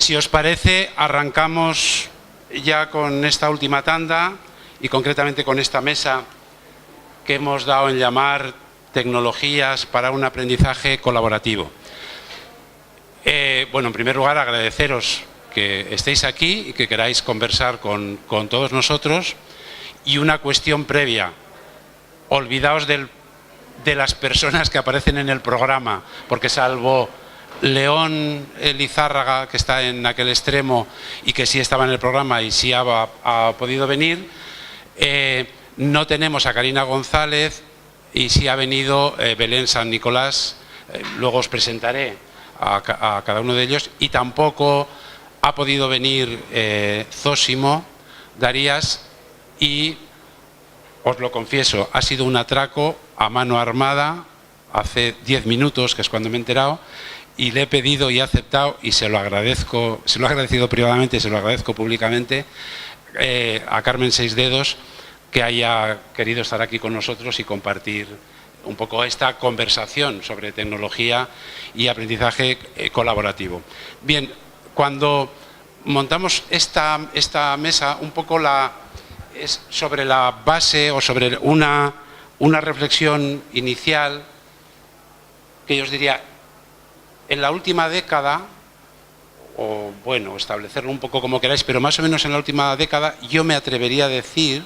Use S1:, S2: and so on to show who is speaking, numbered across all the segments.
S1: Si os parece, arrancamos ya con esta última tanda y concretamente con esta mesa que hemos dado en llamar Tecnologías para un aprendizaje colaborativo. Bueno, en primer lugar, agradeceros que estéis aquí y que queráis conversar con todos nosotros. Y una cuestión previa, olvidaos de las personas que aparecen en el programa, porque salvo León Lizárraga, que está en aquel extremo y que sí estaba en el programa y sí ha podido venir, no tenemos a Karina González y sí ha venido Belén San Nicolás. Luego os presentaré a cada uno de ellos, y tampoco ha podido venir Zósimo Darías, y os lo confieso, ha sido un atraco a mano armada hace 10 minutos, que es cuando me he enterado, y le he pedido y ha aceptado, y se lo agradezco, se lo he agradecido privadamente, se lo agradezco públicamente a Carmen Seisdedos, que haya querido estar aquí con nosotros y compartir un poco esta conversación sobre tecnología y aprendizaje colaborativo. Bien, cuando montamos esta mesa, un poco es sobre la base o sobre una reflexión inicial que yo os diría, en la última década, o bueno, establecerlo un poco como queráis, pero más o menos en la última década, yo me atrevería a decir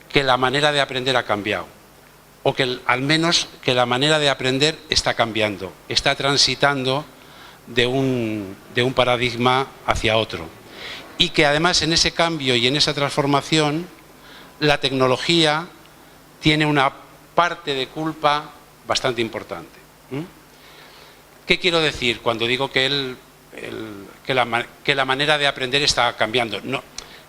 S1: que la manera de aprender ha cambiado, o que al menos que la manera de aprender está cambiando, está transitando de un paradigma hacia otro. Y que además en ese cambio y en esa transformación la tecnología tiene una parte de culpa bastante importante. ¿Qué quiero decir cuando digo que la manera de aprender está cambiando?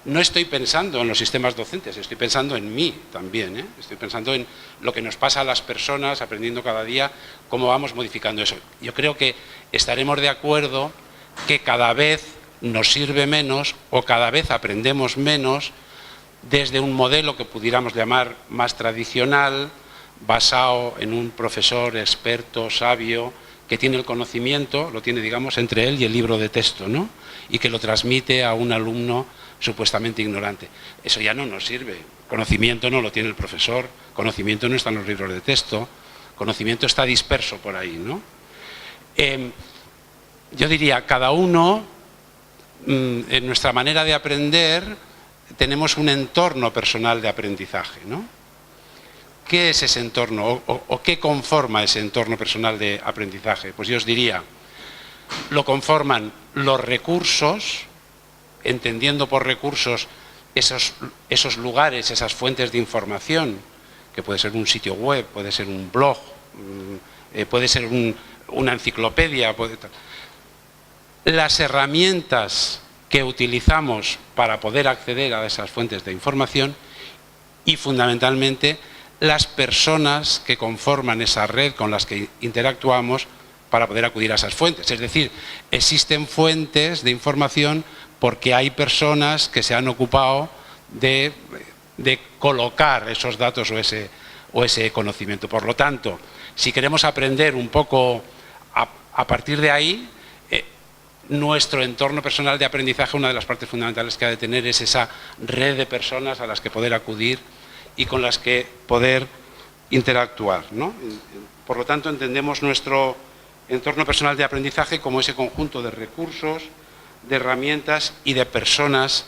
S1: No estoy pensando en los sistemas docentes, estoy pensando en mí también, estoy pensando en lo que nos pasa a las personas aprendiendo cada día, cómo vamos modificando eso. Yo creo que estaremos de acuerdo que cada vez nos sirve menos o cada vez aprendemos menos desde un modelo que pudiéramos llamar más tradicional, basado en un profesor experto, sabio, que tiene el conocimiento, lo tiene, digamos, entre él y el libro de texto, ¿no? Y que lo transmite a un alumno supuestamente ignorante. Eso ya no nos sirve. Conocimiento no lo tiene el profesor, conocimiento no está en los libros de texto, conocimiento está disperso por ahí, ¿no? Yo diría, cada uno, en nuestra manera de aprender, tenemos un entorno personal de aprendizaje, ¿no? ¿Qué es ese entorno o qué conforma ese entorno personal de aprendizaje? Pues yo os diría, lo conforman los recursos, entendiendo por recursos esos lugares, esas fuentes de información, que puede ser un sitio web, puede ser un blog, puede ser una enciclopedia, las herramientas que utilizamos para poder acceder a esas fuentes de información y fundamentalmente las personas que conforman esa red con las que interactuamos para poder acudir a esas fuentes. Es decir, existen fuentes de información porque hay personas que se han ocupado de colocar esos datos o ese conocimiento. Por lo tanto, si queremos aprender un poco a partir de ahí, nuestro entorno personal de aprendizaje, una de las partes fundamentales que ha de tener es esa red de personas a las que poder acudir y con las que poder interactuar, ¿no? Por lo tanto, entendemos nuestro entorno personal de aprendizaje como ese conjunto de recursos, de herramientas y de personas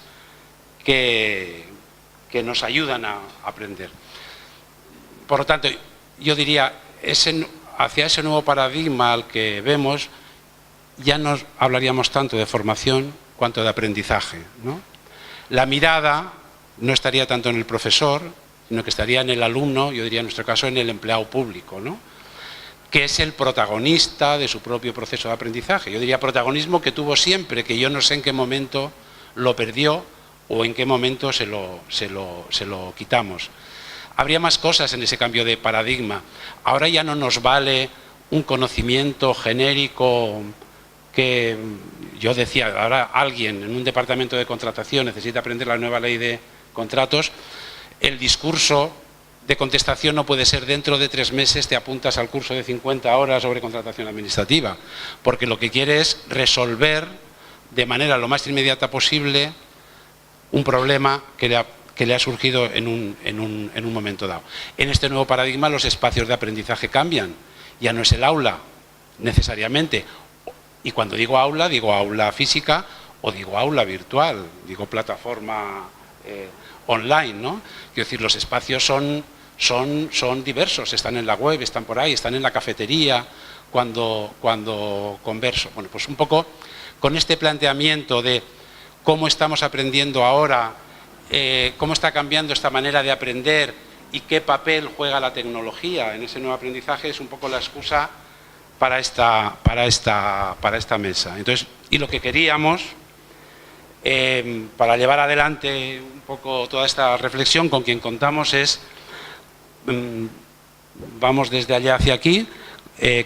S1: que nos ayudan a aprender. Por lo tanto, yo diría, hacia ese nuevo paradigma al que vemos, ya no hablaríamos tanto de formación cuanto de aprendizaje, ¿no? La mirada no estaría tanto en el profesor, sino que estaría en el alumno, yo diría en nuestro caso en el empleado público, ¿no? Que es el protagonista de su propio proceso de aprendizaje. Yo diría protagonismo que tuvo siempre, que yo no sé en qué momento lo perdió o en qué momento se lo quitamos. Habría más cosas en ese cambio de paradigma. Ahora ya no nos vale un conocimiento genérico que yo decía, ahora alguien en un departamento de contratación necesita aprender la nueva ley de contratos. El discurso de contestación no puede ser dentro de 3 meses te apuntas al curso de 50 horas sobre contratación administrativa, porque lo que quiere es resolver de manera lo más inmediata posible un problema que le ha surgido en un momento dado. En este nuevo paradigma los espacios de aprendizaje cambian, ya no es el aula necesariamente, y cuando digo aula física o digo aula virtual, digo plataforma online, ¿no? Quiero decir, los espacios son diversos, están en la web, están por ahí, están en la cafetería cuando converso. Bueno, pues un poco con este planteamiento de cómo estamos aprendiendo ahora, cómo está cambiando esta manera de aprender y qué papel juega la tecnología en ese nuevo aprendizaje, es un poco la excusa para esta mesa. Entonces, y lo que queríamos, para llevar adelante un poco toda esta reflexión, con quien contamos es, vamos desde allá hacia aquí,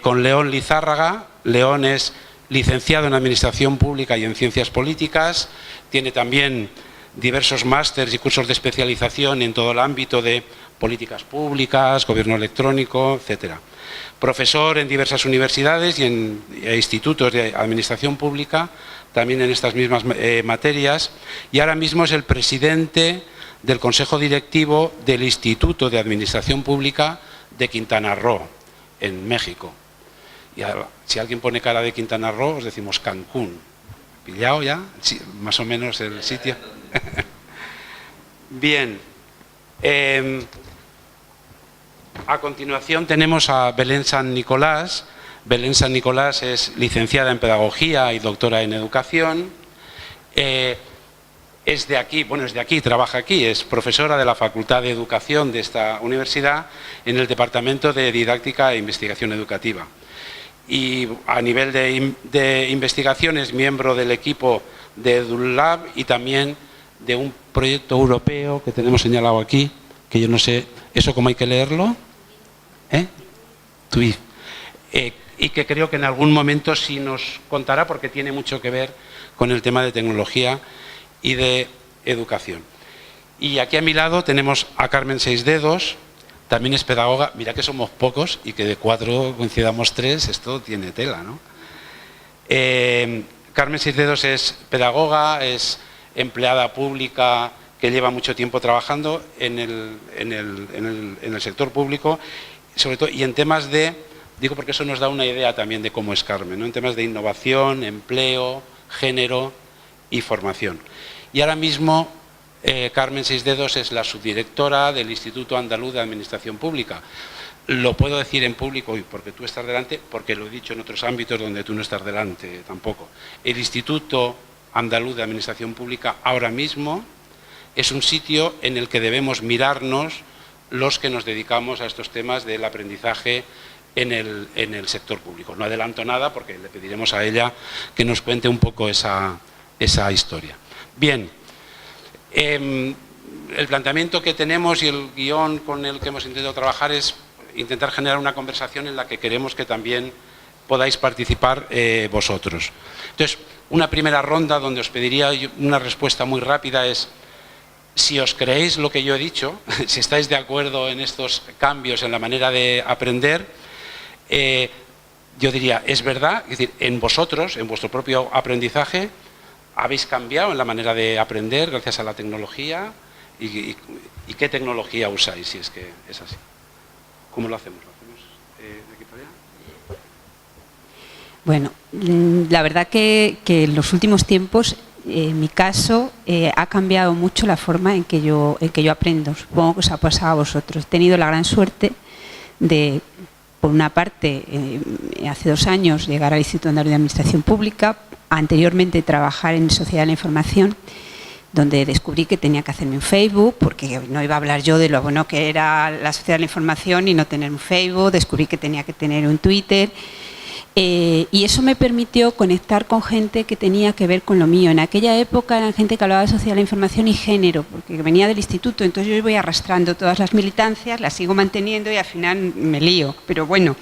S1: con León Lizárraga. León es licenciado en Administración Pública y en Ciencias Políticas, tiene también diversos másters y cursos de especialización en todo el ámbito de políticas públicas, gobierno electrónico, etcétera. Profesor en diversas universidades y en institutos de Administración Pública, también en estas mismas materias, y ahora mismo es el presidente del Consejo Directivo del Instituto de Administración Pública de Quintana Roo, en México. Y ahora, si alguien pone cara de Quintana Roo, os decimos Cancún. ¿Pillado ya? Sí, más o menos el sitio. Bien. A continuación tenemos a Belén San Nicolás. Belén San Nicolás es licenciada en Pedagogía y doctora en Educación. Es de aquí, trabaja aquí, es profesora de la Facultad de Educación de esta universidad en el Departamento de Didáctica e Investigación Educativa. Y a nivel de investigación es miembro del equipo de EduLab y también de un proyecto europeo que tenemos señalado aquí, que yo no sé, ¿eso cómo hay que leerlo? TUIF. Y que creo que en algún momento sí nos contará, porque tiene mucho que ver con el tema de tecnología y de educación. Y aquí a mi lado tenemos a Carmen Seisdedos, también es pedagoga. Mira que somos pocos y que de 4 coincidamos 3, esto tiene tela, ¿no? Carmen Seisdedos es pedagoga, es empleada pública que lleva mucho tiempo trabajando en el sector público, sobre todo, y en temas de, digo porque eso nos da una idea también de cómo es Carmen, ¿no? En temas de innovación, empleo, género y formación. Y ahora mismo Carmen Seisdedos es la subdirectora del Instituto Andaluz de Administración Pública. Lo puedo decir en público hoy porque tú estás delante, porque lo he dicho en otros ámbitos donde tú no estás delante tampoco. El Instituto Andaluz de Administración Pública ahora mismo es un sitio en el que debemos mirarnos los que nos dedicamos a estos temas del aprendizaje en el sector público. No adelanto nada porque le pediremos a ella que nos cuente un poco esa historia. Bien, el planteamiento que tenemos y el guión con el que hemos intentado trabajar es intentar generar una conversación en la que queremos que también podáis participar vosotros. Entonces, una primera ronda donde os pediría una respuesta muy rápida es: si os creéis lo que yo he dicho, si estáis de acuerdo en estos cambios en la manera de aprender, yo diría, es verdad, es decir, en vosotros, en vuestro propio aprendizaje, habéis cambiado en la manera de aprender gracias a la tecnología. ¿Y qué tecnología usáis, si es que es así? ¿Cómo lo hacemos? ¿Lo hacemos de aquí para allá?
S2: Bueno, la verdad que en los últimos tiempos, en mi caso, ha cambiado mucho la forma en que yo aprendo. Supongo que os ha pasado a vosotros. He tenido la gran suerte de, por una parte, hace 2 años llegar al Instituto Andaluz de Administración Pública, anteriormente trabajar en Sociedad de la Información, donde descubrí que tenía que hacerme un Facebook, porque no iba a hablar yo de lo bueno que era la Sociedad de la Información y no tener un Facebook. Descubrí que tenía que tener un Twitter. Y eso me permitió conectar con gente que tenía que ver con lo mío. En aquella época eran gente que hablaba de sociedad de la información y género, porque venía del instituto, entonces yo voy arrastrando todas las militancias, las sigo manteniendo y al final me lío, pero bueno.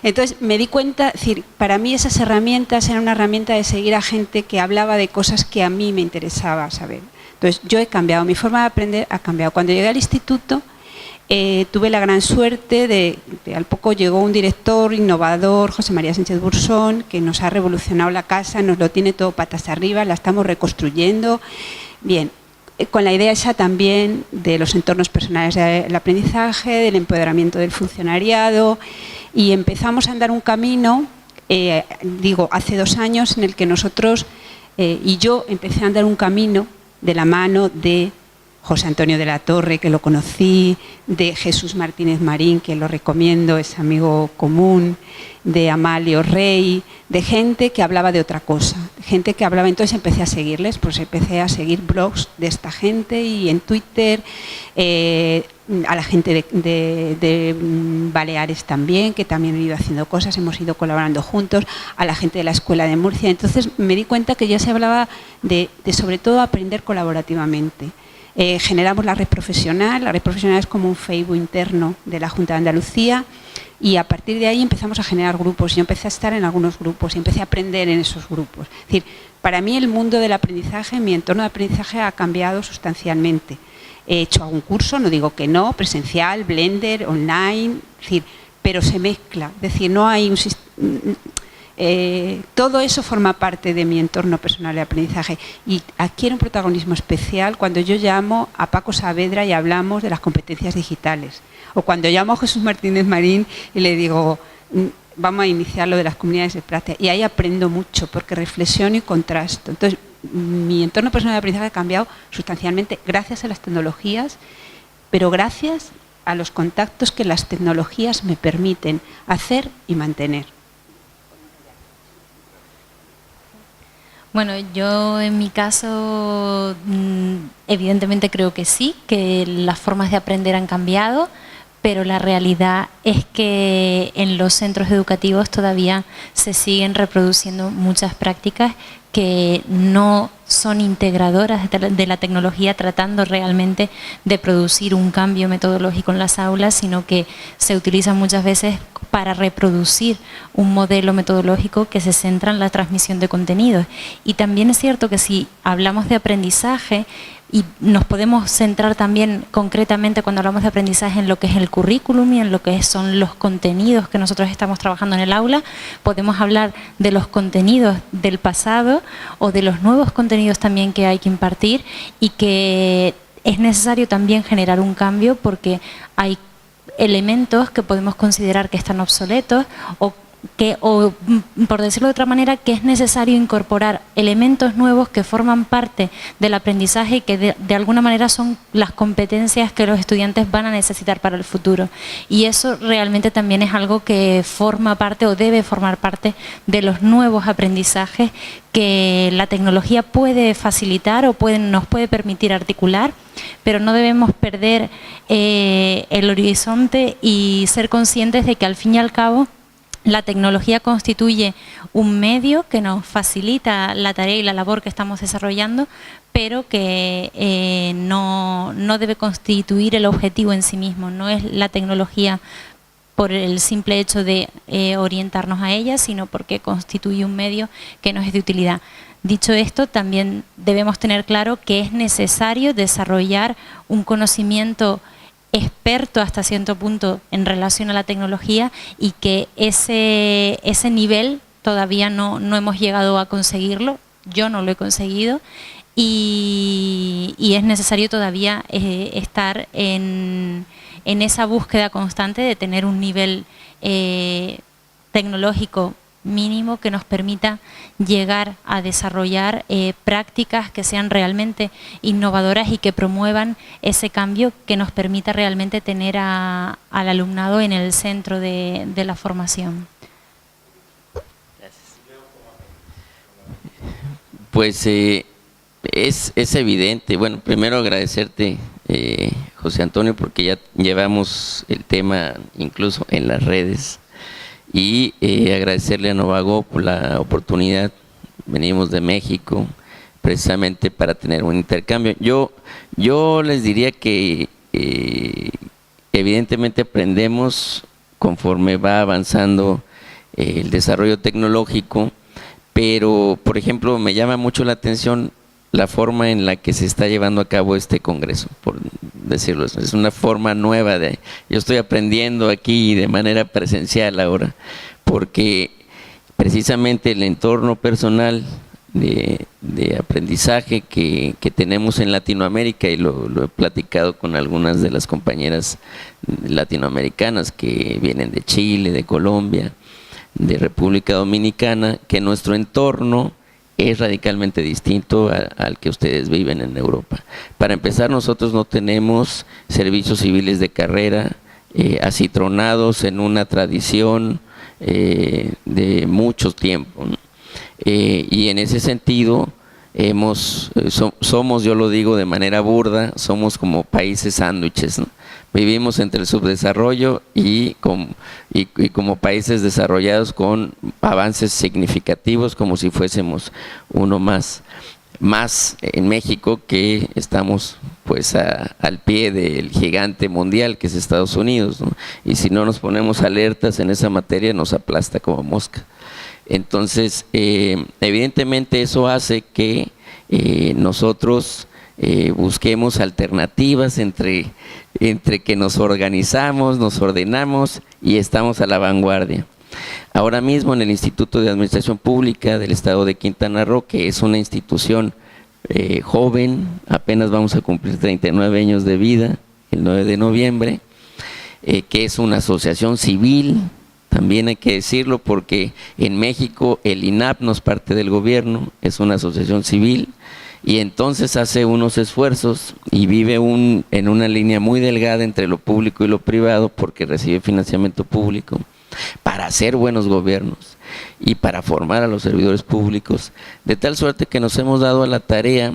S2: Entonces me di cuenta, es decir, para mí esas herramientas eran una herramienta de seguir a gente que hablaba de cosas que a mí me interesaba saber. Entonces yo he cambiado, mi forma de aprender ha cambiado. Cuando llegué al instituto Tuve la gran suerte de al poco llegó un director innovador, José María Sánchez Bursón, que nos ha revolucionado la casa, nos lo tiene todo patas arriba, la estamos reconstruyendo. Bien, con la idea esa también de los entornos personales del aprendizaje, del empoderamiento del funcionariado, y empezamos a andar un camino, hace 2 años, en el que nosotros, y yo empecé a andar un camino de la mano de José Antonio de la Torre, que lo conocí, de Jesús Martínez Marín, que lo recomiendo, es amigo común, de Amalio Rey, de gente que hablaba de otra cosa, gente que hablaba. Entonces empecé a seguirles, pues empecé a seguir blogs de esta gente y en Twitter, a la gente de Baleares también, que también han ido haciendo cosas, hemos ido colaborando juntos, a la gente de la Escuela de Murcia. Entonces me di cuenta que ya se hablaba de sobre todo aprender colaborativamente. Generamos la red profesional es como un Facebook interno de la Junta de Andalucía, y a partir de ahí empezamos a generar grupos. Yo empecé a estar en algunos grupos y empecé a aprender en esos grupos. Es decir, para mí el mundo del aprendizaje, mi entorno de aprendizaje ha cambiado sustancialmente. He hecho algún curso, no digo que no, presencial, Blender, online, es decir, pero se mezcla, es decir, no hay un sistema. Todo eso forma parte de mi entorno personal de aprendizaje y adquiere un protagonismo especial cuando yo llamo a Paco Saavedra y hablamos de las competencias digitales, o cuando llamo a Jesús Martínez Marín y le digo vamos a iniciar lo de las comunidades de práctica, y ahí aprendo mucho porque reflexiono y contrasto. Entonces mi entorno personal de aprendizaje ha cambiado sustancialmente gracias a las tecnologías, pero gracias a los contactos que las tecnologías me permiten hacer y mantener.
S3: Bueno, yo en mi caso evidentemente creo que sí, que las formas de aprender han cambiado, pero la realidad es que en los centros educativos todavía se siguen reproduciendo muchas prácticas que no son integradoras de la tecnología, tratando realmente de producir un cambio metodológico en las aulas, sino que se utilizan muchas veces para reproducir un modelo metodológico que se centra en la transmisión de contenidos. Y también es cierto que si hablamos de aprendizaje, y nos podemos centrar también concretamente cuando hablamos de aprendizaje en lo que es el currículum y en lo que son los contenidos que nosotros estamos trabajando en el aula, podemos hablar de los contenidos del pasado o de los nuevos contenidos también que hay que impartir, y que es necesario también generar un cambio porque hay elementos que podemos considerar que están obsoletos o por decirlo de otra manera, que es necesario incorporar elementos nuevos que forman parte del aprendizaje y que de alguna manera son las competencias que los estudiantes van a necesitar para el futuro. Y eso realmente también es algo que forma parte o debe formar parte de los nuevos aprendizajes que la tecnología puede facilitar o nos puede permitir articular, pero no debemos perder el horizonte y ser conscientes de que al fin y al cabo la tecnología constituye un medio que nos facilita la tarea y la labor que estamos desarrollando, pero que no debe constituir el objetivo en sí mismo. No es la tecnología por el simple hecho de orientarnos a ella, sino porque constituye un medio que nos es de utilidad. Dicho esto, también debemos tener claro que es necesario desarrollar un conocimiento experto hasta cierto punto en relación a la tecnología, y que ese nivel todavía no hemos llegado a conseguirlo. Yo no lo he conseguido y es necesario todavía estar en esa búsqueda constante de tener un nivel tecnológico mínimo que nos permita llegar a desarrollar prácticas que sean realmente innovadoras y que promuevan ese cambio que nos permita realmente tener al alumnado en el centro de la formación.
S4: Pues es evidente. Bueno, primero agradecerte, José Antonio, porque ya llevamos el tema incluso en las redes. Y agradecerle a Novago por la oportunidad. Venimos de México precisamente para tener un intercambio. Yo les diría que evidentemente aprendemos conforme va avanzando el desarrollo tecnológico, pero por ejemplo me llama mucho la atención la forma en la que se está llevando a cabo este congreso, por decirlo así. Es una forma nueva yo estoy aprendiendo aquí de manera presencial ahora, porque precisamente el entorno personal de aprendizaje que tenemos en Latinoamérica, y lo he platicado con algunas de las compañeras latinoamericanas que vienen de Chile, de Colombia, de República Dominicana, que nuestro entorno es radicalmente distinto al que ustedes viven en Europa. Para empezar, nosotros no tenemos servicios civiles de carrera acitronados en una tradición de mucho tiempo, ¿no? Y en ese sentido somos, yo lo digo de manera burda, somos como países sándwiches, ¿no? Vivimos entre el subdesarrollo y como países desarrollados con avances significativos, como si fuésemos uno más en México, que estamos pues al pie del gigante mundial que es Estados Unidos, ¿no? Y si no nos ponemos alertas en esa materia nos aplasta como mosca. Entonces, evidentemente eso hace que nosotros busquemos alternativas entre que nos organizamos, nos ordenamos y estamos a la vanguardia. Ahora mismo en el Instituto de Administración Pública del Estado de Quintana Roo, que es una institución joven, apenas vamos a cumplir 39 años de vida, el 9 de noviembre, que es una asociación civil. También hay que decirlo porque en México el INAP no es parte del gobierno, es una asociación civil, y entonces hace unos esfuerzos y vive en una línea muy delgada entre lo público y lo privado, porque recibe financiamiento público para hacer buenos gobiernos y para formar a los servidores públicos, de tal suerte que nos hemos dado a la tarea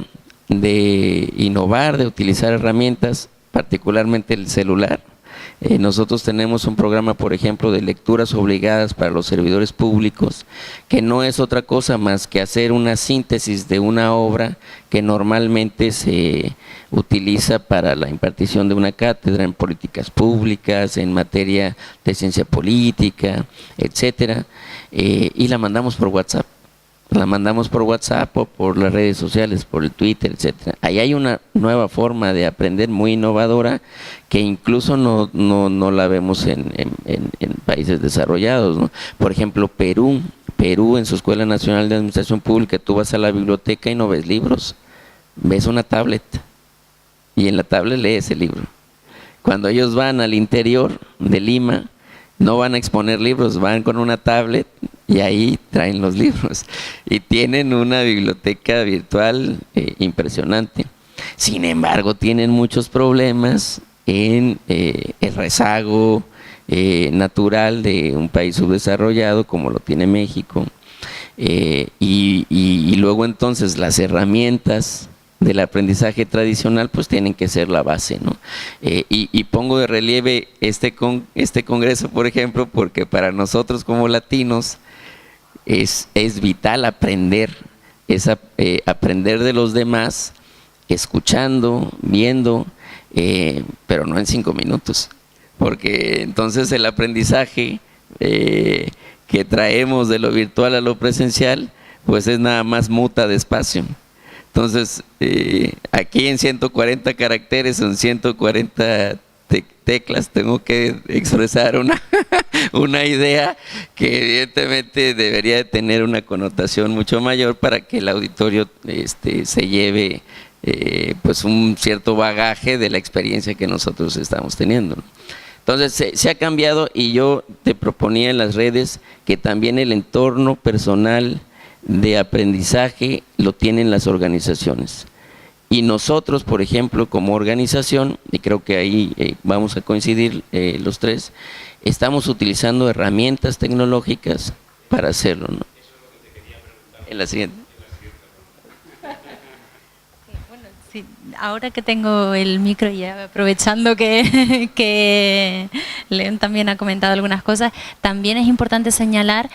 S4: de innovar, de utilizar herramientas, particularmente el celular. Nosotros tenemos un programa, por ejemplo, de lecturas obligadas para los servidores públicos, que no es otra cosa más que hacer una síntesis de una obra que normalmente se utiliza para la impartición de una cátedra en políticas públicas, en materia de ciencia política, etcétera, y la mandamos por WhatsApp. La mandamos por WhatsApp o por las redes sociales, por el Twitter, etcétera. Ahí hay una nueva forma de aprender muy innovadora que incluso no la vemos en países desarrollados, ¿no? Por ejemplo, Perú en su Escuela Nacional de Administración Pública, tú vas a la biblioteca y no ves libros, ves una tablet y en la tablet lees el libro. Cuando ellos van al interior de Lima, no van a exponer libros, van con una tablet y ahí traen los libros y tienen una biblioteca virtual impresionante. Sin embargo, tienen muchos problemas en el rezago natural de un país subdesarrollado como lo tiene México, y luego entonces las herramientas del aprendizaje tradicional pues tienen que ser la base, ¿no? Y pongo de relieve este congreso, por ejemplo, porque para nosotros como latinos es vital aprender, aprender de los demás, escuchando, viendo, pero no en 5 minutos, porque entonces el aprendizaje que traemos de lo virtual a lo presencial pues es nada más muta despacio. Entonces, aquí en 140 caracteres, en 140 teclas, tengo que expresar una idea que evidentemente debería de tener una connotación mucho mayor para que el auditorio se lleve pues un cierto bagaje de la experiencia que nosotros estamos teniendo, ¿no? Entonces, se ha cambiado, y yo te proponía en las redes que también el entorno personal de aprendizaje lo tienen las organizaciones. Y nosotros, por ejemplo, como organización, y creo que ahí vamos a coincidir los tres, estamos utilizando herramientas tecnológicas para hacerlo, ¿no? En la siguiente.
S3: Sí, ahora que tengo el micro y aprovechando que León también ha comentado algunas cosas, también es importante señalar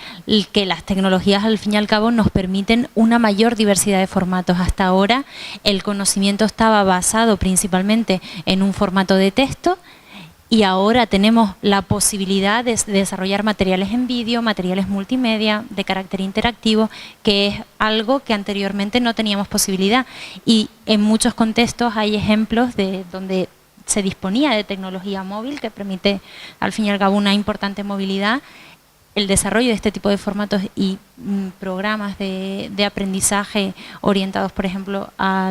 S3: que las tecnologías al fin y al cabo nos permiten una mayor diversidad de formatos. Hasta ahora el conocimiento estaba basado principalmente en un formato de texto, y ahora tenemos la posibilidad de desarrollar materiales en vídeo, materiales multimedia, de carácter interactivo, que es algo que anteriormente no teníamos posibilidad. Y en muchos contextos hay ejemplos de donde se disponía de tecnología móvil que permite, al fin y al cabo, una importante movilidad. El desarrollo de este tipo de formatos y programas de aprendizaje orientados, por ejemplo, a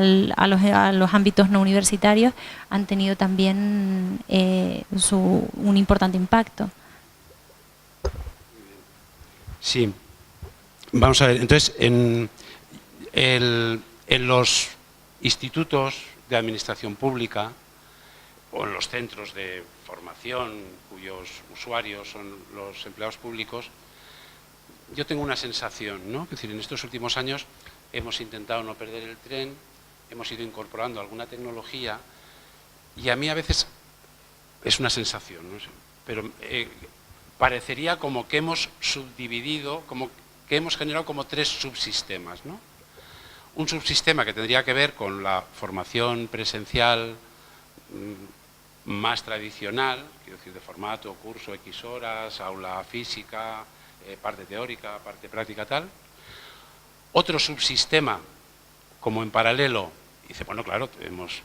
S3: los ámbitos no universitarios han tenido también un importante impacto.
S1: Sí, vamos a ver, entonces en los institutos de administración pública o en los centros de formación cuyos usuarios son los empleados públicos, yo tengo una sensación, ¿no? Es decir, en estos últimos años hemos intentado no perder el tren, hemos ido incorporando alguna tecnología y a mí a veces es una sensación, ¿no? Pero parecería como que hemos subdividido, como que hemos generado como 3 subsistemas, ¿no? Un subsistema que tendría que ver con la formación presencial más tradicional, quiero decir, de formato, curso, X horas, aula física, parte teórica, parte práctica, tal. Otro subsistema, como en paralelo, dice, bueno, claro, tenemos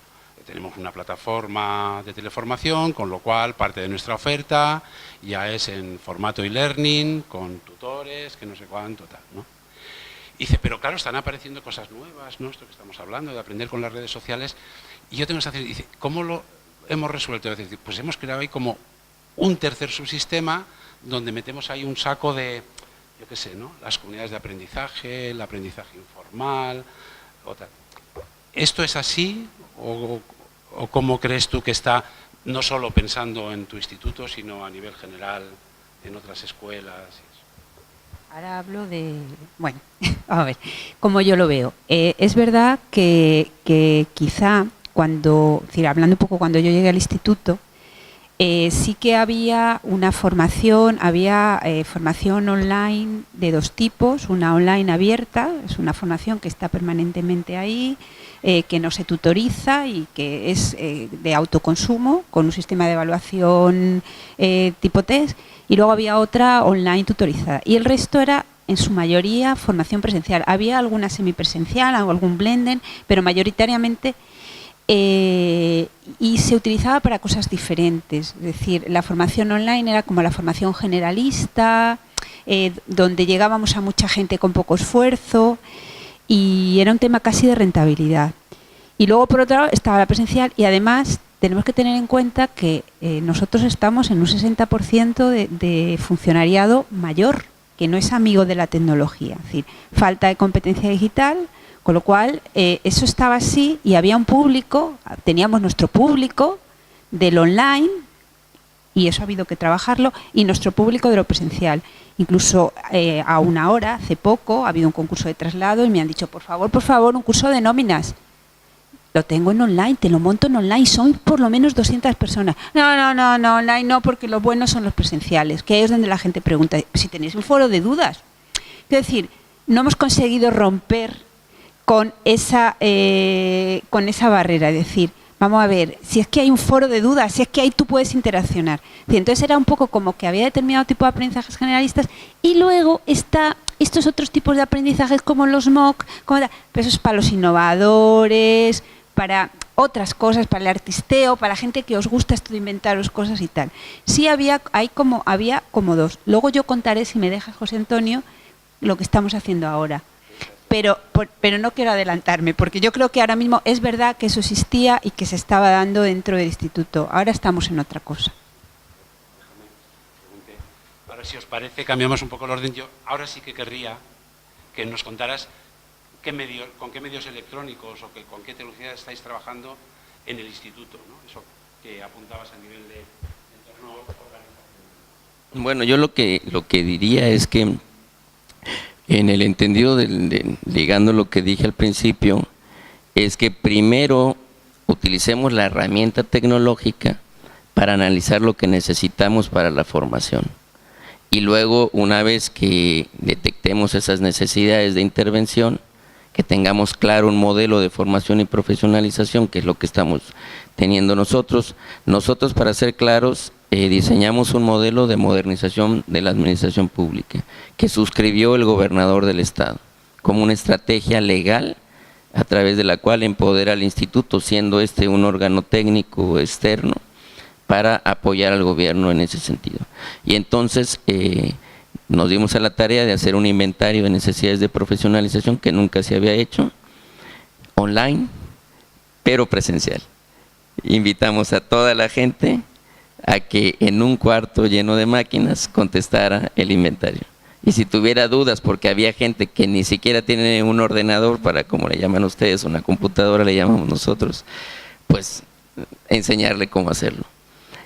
S1: una plataforma de teleformación, con lo cual parte de nuestra oferta ya es en formato e-learning, con tutores, que no sé cuánto, tal, ¿no? Dice, pero claro, están apareciendo cosas nuevas, ¿no? Esto que estamos hablando, de aprender con las redes sociales, y yo tengo esa sensación, dice, ¿cómo lo hemos resuelto? Es decir, pues hemos creado ahí como un tercer subsistema donde metemos ahí un saco de, yo qué sé, ¿no? Las comunidades de aprendizaje, el aprendizaje informal, o tal. ¿Esto es así o cómo crees tú que está, no solo pensando en tu instituto, sino a nivel general, en otras escuelas?
S2: Ahora hablo de, bueno, a ver, como yo lo veo. Es verdad que quizá cuando, es decir, hablando un poco cuando yo llegué al instituto, sí que había una formación, formación online de 2 tipos, una online abierta, es una formación que está permanentemente ahí, que no se tutoriza y que es de autoconsumo, con un sistema de evaluación tipo test, y luego había otra online tutorizada. Y el resto era, en su mayoría, formación presencial. Había alguna semipresencial, algún blending, pero mayoritariamente y se utilizaba para cosas diferentes. Es decir, la formación online era como la formación generalista, donde llegábamos a mucha gente con poco esfuerzo y era un tema casi de rentabilidad. Y luego, por otro lado, estaba la presencial y además tenemos que tener en cuenta que nosotros estamos en un 60% de funcionariado mayor, que no es amigo de la tecnología. Es decir, falta de competencia digital, con lo cual eso estaba así y había un público, teníamos nuestro público del online, y eso ha habido que trabajarlo, y nuestro público de lo presencial. Incluso a una hora, hace poco, ha habido un concurso de traslado y me han dicho, por favor, un curso de nóminas. Lo tengo en online, te lo monto en online, son por lo menos 200 personas. No, online no, porque los buenos son los presenciales, que ahí es donde la gente pregunta, si tenéis un foro de dudas. Es decir, no hemos conseguido romper con esa barrera, es decir, vamos a ver, si es que hay un foro de dudas, si es que ahí tú puedes interaccionar. Entonces era un poco como que había determinado tipo de aprendizajes generalistas y luego está estos otros tipos de aprendizajes como los MOOC, pero eso es para los innovadores, para otras cosas, para el artisteo, para la gente que os gusta esto de inventaros cosas y tal. Sí había como 2. Luego yo contaré, si me dejas, José Antonio, lo que estamos haciendo ahora. Pero no quiero adelantarme, porque yo creo que ahora mismo es verdad que eso existía y que se estaba dando dentro del instituto. Ahora estamos en otra cosa.
S1: Ahora, si os parece, cambiamos un poco el orden. Yo ahora sí que querría que nos contaras con qué medios electrónicos o con qué tecnología estáis trabajando en el instituto, ¿no? Eso que apuntabas a nivel de entorno organizacional.
S4: Bueno, yo lo que diría es que en el entendido ligando lo que dije al principio, es que primero utilicemos la herramienta tecnológica para analizar lo que necesitamos para la formación. Y luego, una vez que detectemos esas necesidades de intervención, que tengamos claro un modelo de formación y profesionalización, que es lo que estamos teniendo nosotros. Nosotros, para ser claros, diseñamos un modelo de modernización de la administración pública que suscribió el gobernador del estado como una estrategia legal a través de la cual empodera al instituto, siendo este un órgano técnico externo para apoyar al gobierno en ese sentido. Y entonces nos dimos a la tarea de hacer un inventario de necesidades de profesionalización que nunca se había hecho, online, pero presencial. Invitamos a toda la gente a que en un cuarto lleno de máquinas contestara el inventario. Y si tuviera dudas, porque había gente que ni siquiera tiene un ordenador para, como le llaman ustedes, una computadora le llamamos nosotros, pues enseñarle cómo hacerlo.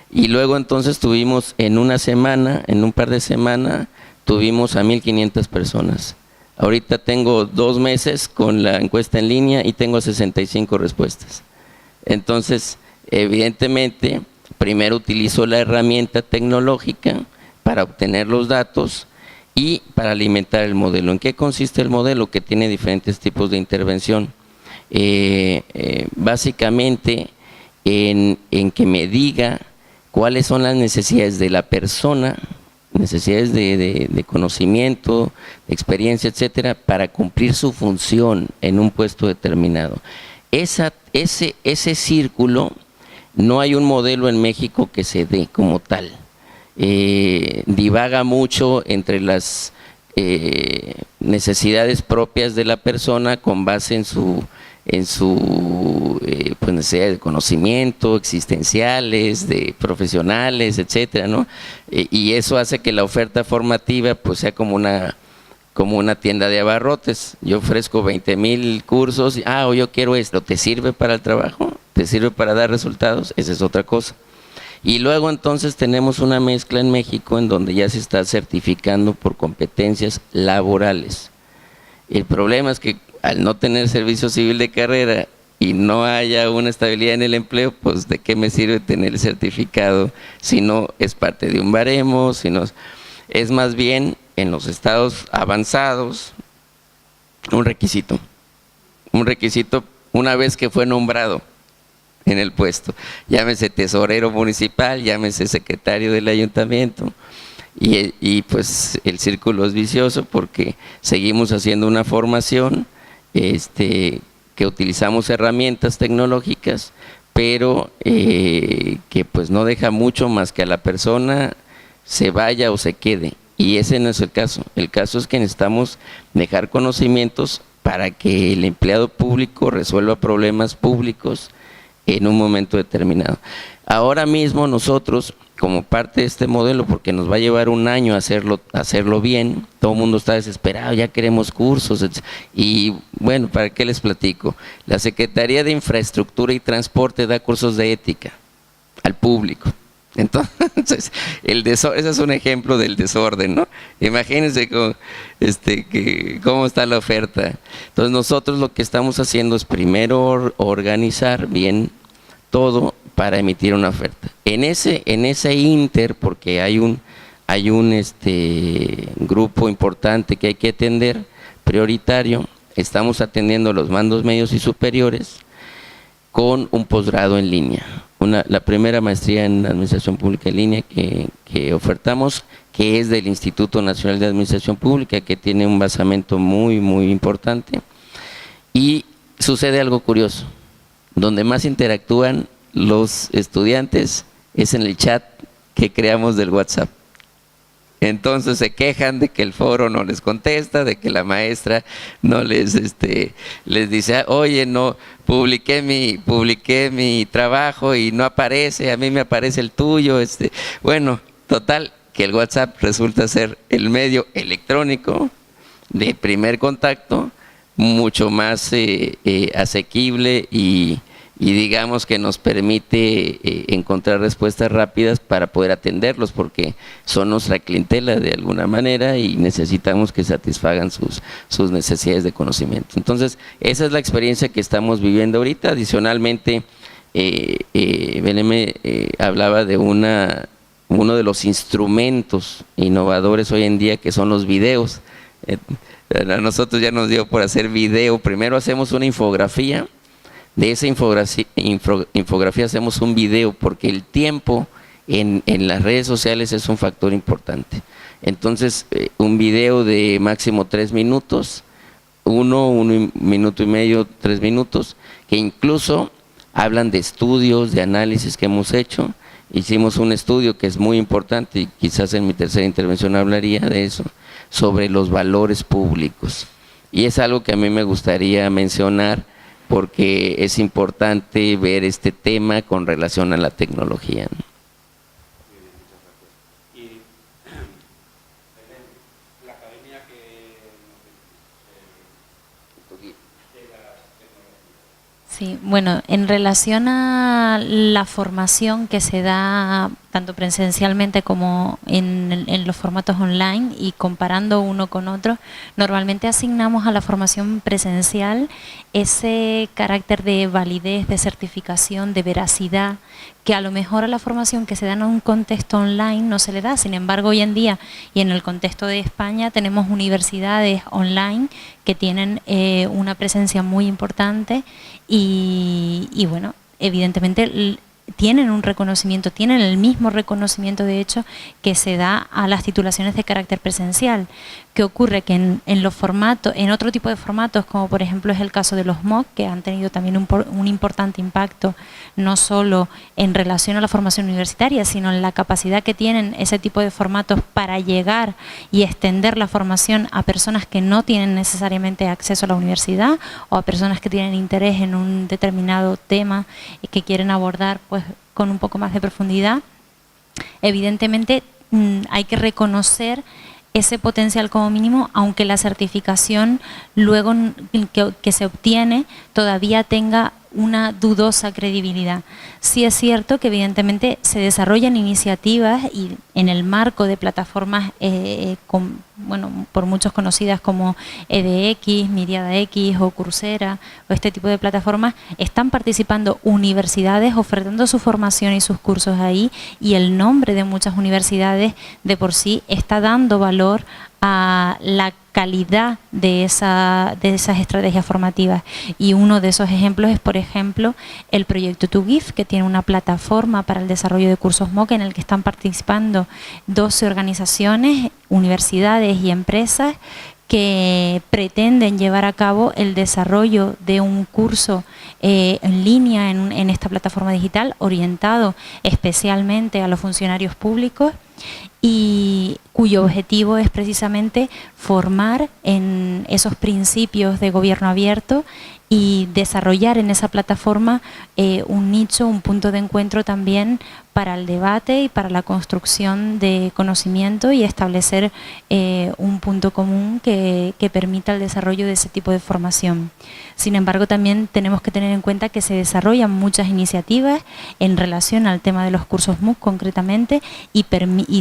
S4: Y luego entonces tuvimos en una semana, en un par de semanas, tuvimos a 1,500 personas. Ahorita tengo 2 meses con la encuesta en línea y tengo 65 respuestas. Entonces, evidentemente, primero utilizo la herramienta tecnológica para obtener los datos y para alimentar el modelo. ¿En qué consiste el modelo? Que tiene diferentes tipos de intervención. Básicamente, en que me diga cuáles son las necesidades de la persona, necesidades de conocimiento, de experiencia, etcétera, para cumplir su función en un puesto determinado. Ese círculo, no hay un modelo en México que se dé como tal. Divaga mucho entre las necesidades propias de la persona con base en su pues necesidades de conocimiento, existenciales, de profesionales, etcétera, ¿no? Y eso hace que la oferta formativa pues sea como una tienda de abarrotes. Yo ofrezco 20,000 cursos, o yo quiero esto, ¿te sirve para el trabajo? ¿Te sirve para dar resultados? Esa es otra cosa. Y luego entonces tenemos una mezcla en México en donde ya se está certificando por competencias laborales. El problema es que al no tener servicio civil de carrera y no haya una estabilidad en el empleo, pues ¿de qué me sirve tener el certificado si no es parte de un baremo? Si no es más bien en los estados avanzados un requisito una vez que fue nombrado en el puesto, llámese tesorero municipal, llámese secretario del ayuntamiento, y pues el círculo es vicioso porque seguimos haciendo una formación que utilizamos herramientas tecnológicas, pero que pues no deja mucho más que a la persona se vaya o se quede, y ese no es el caso. El caso es que necesitamos dejar conocimientos para que el empleado público resuelva problemas públicos en un momento determinado. Ahora mismo nosotros, como parte de este modelo, porque nos va a llevar un año hacerlo bien, todo el mundo está desesperado, ya queremos cursos, etc. Y bueno, ¿para qué les platico? La Secretaría de Infraestructura y Transporte da cursos de ética al público. Entonces, ese es un ejemplo del desorden, ¿no? Imagínense cómo está la oferta. Entonces, nosotros lo que estamos haciendo es primero organizar bien todo para emitir una oferta. En ese inter, porque hay un grupo importante que hay que atender, prioritario, estamos atendiendo los mandos medios y superiores con un posgrado en línea. La primera maestría en Administración Pública en línea que ofertamos, que es del Instituto Nacional de Administración Pública, que tiene un basamento muy, muy importante. Y sucede algo curioso, donde más interactúan los estudiantes es en el chat que creamos del WhatsApp. Entonces se quejan de que el foro no les contesta, de que la maestra no les dice, oye, no, publiqué mi trabajo y no aparece, a mí me aparece el tuyo. Bueno, total, que el WhatsApp resulta ser el medio electrónico de primer contacto, mucho más asequible y digamos que nos permite encontrar respuestas rápidas para poder atenderlos, porque son nuestra clientela de alguna manera y necesitamos que satisfagan sus necesidades de conocimiento. Entonces, esa es la experiencia que estamos viviendo ahorita. Adicionalmente, Belén hablaba de uno de los instrumentos innovadores hoy en día, que son los videos. A nosotros ya nos dio por hacer video. Primero hacemos una infografía, de esa infografía hacemos un video, porque el tiempo en las redes sociales es un factor importante. Entonces, un video de máximo 3 minutos, 1 minuto y medio, 3 minutos, que incluso hablan de estudios, de análisis que hemos hecho. Hicimos un estudio que es muy importante, y quizás en mi tercera intervención hablaría de eso, sobre los valores públicos. Y es algo que a mí me gustaría mencionar, porque es importante ver este tema con relación a la tecnología, ¿no?
S3: Sí, bueno, en relación a la formación que se da tanto presencialmente como en los formatos online, y comparando uno con otro, normalmente asignamos a la formación presencial ese carácter de validez, de certificación, de veracidad, que a lo mejor a la formación que se da en un contexto online no se le da. Sin embargo, hoy en día, y en el contexto de España, tenemos universidades online que tienen una presencia muy importante y bueno, evidentemente tienen un reconocimiento, tienen el mismo reconocimiento de hecho que se da a las titulaciones de carácter presencial. ¿Qué ocurre? Que en los formatos, en otro tipo de formatos, como por ejemplo es el caso de los MOOC, que han tenido también un importante impacto, no solo en relación a la formación universitaria, sino en la capacidad que tienen ese tipo de formatos para llegar y extender la formación a personas que no tienen necesariamente acceso a la universidad, o a personas que tienen interés en un determinado tema y que quieren abordar pues con un poco más de profundidad. Evidentemente hay que reconocer ese potencial como mínimo, aunque la certificación luego que se obtiene todavía tenga una dudosa credibilidad. Sí es cierto que evidentemente se desarrollan iniciativas y en el marco de plataformas por muchos conocidas como edX, MiriadaX o Coursera, o este tipo de plataformas, están participando universidades ofertando su formación y sus cursos ahí, y el nombre de muchas universidades de por sí está dando valor a la calidad de esas estrategias formativas. Y uno de esos ejemplos es, por ejemplo, el proyecto ToGIF, que tiene una plataforma para el desarrollo de cursos MOOC en el que están participando 12 organizaciones, universidades y empresas que pretenden llevar a cabo el desarrollo de un curso en línea en esta plataforma digital, orientado especialmente a los funcionarios públicos, y cuyo objetivo es precisamente formar en esos principios de gobierno abierto y desarrollar en esa plataforma un nicho, un punto de encuentro también para el debate y para la construcción de conocimiento, y establecer un punto común que permita el desarrollo de ese tipo de formación. Sin embargo, también tenemos que tener en cuenta que se desarrollan muchas iniciativas en relación al tema de los cursos MOOC concretamente, y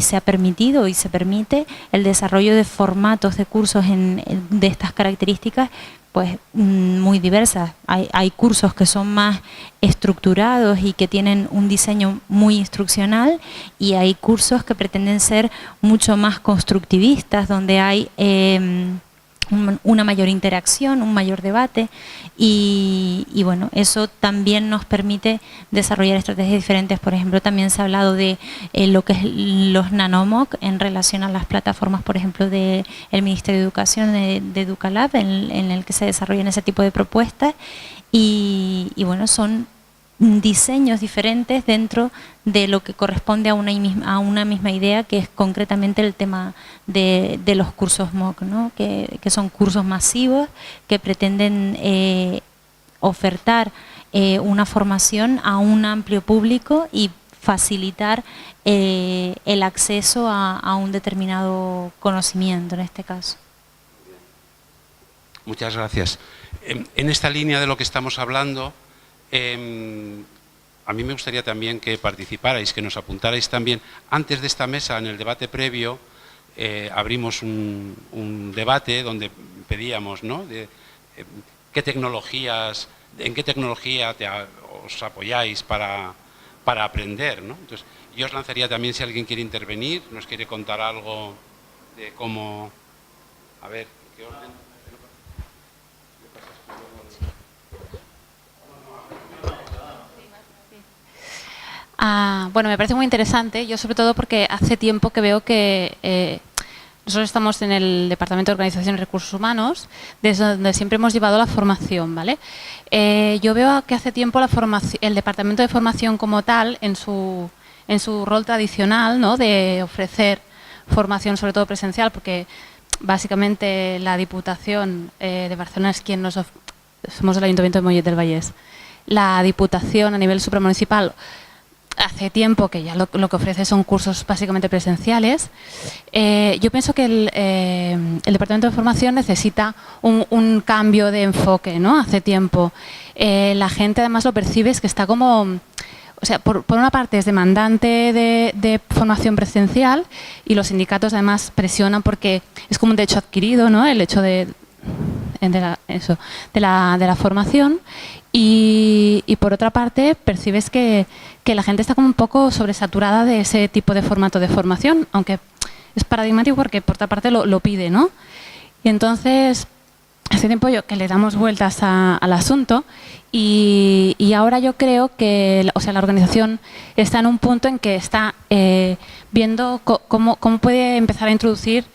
S3: se ha permitido y se permite el desarrollo de formatos de cursos de estas características pues muy diversas. Hay cursos que son más estructurados y que tienen un diseño muy instruccional, y hay cursos que pretenden ser mucho más constructivistas, donde hay una mayor interacción, un mayor debate, y bueno, eso también nos permite desarrollar estrategias diferentes. Por ejemplo, también se ha hablado de lo que es los nanomooc en relación a las plataformas, por ejemplo, del Ministerio de Educación, de Educalab, en el que se desarrollan ese tipo de propuestas, y bueno, son diseños diferentes dentro de lo que corresponde a una misma idea, que es concretamente el tema de los cursos MOOC, ¿no? que son cursos masivos que pretenden ofertar una formación a un amplio público y facilitar el acceso a un determinado conocimiento en este caso.
S1: Muchas gracias. En esta línea de lo que estamos hablando, a mí me gustaría también que participarais, que nos apuntarais también. Antes de esta mesa, en el debate previo, abrimos un debate donde pedíamos, ¿no?, en qué tecnología os apoyáis para aprender, ¿no? Entonces, yo os lanzaría también, si alguien quiere intervenir, nos quiere contar algo de cómo A ver, ¿qué orden?
S5: Bueno, me parece muy interesante, yo sobre todo porque hace tiempo que veo que nosotros estamos en el Departamento de Organización y Recursos Humanos, desde donde siempre hemos llevado la formación, ¿vale? Yo veo que hace tiempo el Departamento de Formación como tal, en su rol tradicional, ¿no?, de ofrecer formación, sobre todo presencial, porque básicamente la Diputación de Barcelona es quien somos el Ayuntamiento de Mollet del Vallès. La Diputación a nivel supramunicipal hace tiempo que ya lo que ofrece son cursos básicamente presenciales. Yo pienso que el Departamento de Formación necesita un cambio de enfoque, ¿no? Hace tiempo. La gente además lo percibe, es que está como... O sea, por una parte es demandante de formación presencial y los sindicatos además presionan porque es como un derecho adquirido, ¿no?, el hecho de la formación. Y por otra parte percibes que la gente está como un poco sobresaturada de ese tipo de formato de formación, aunque es paradigmático porque por otra parte lo pide, ¿no? Y entonces hace tiempo que le damos vueltas al asunto y ahora yo creo que la organización está en un punto en que está viendo cómo puede empezar a introducir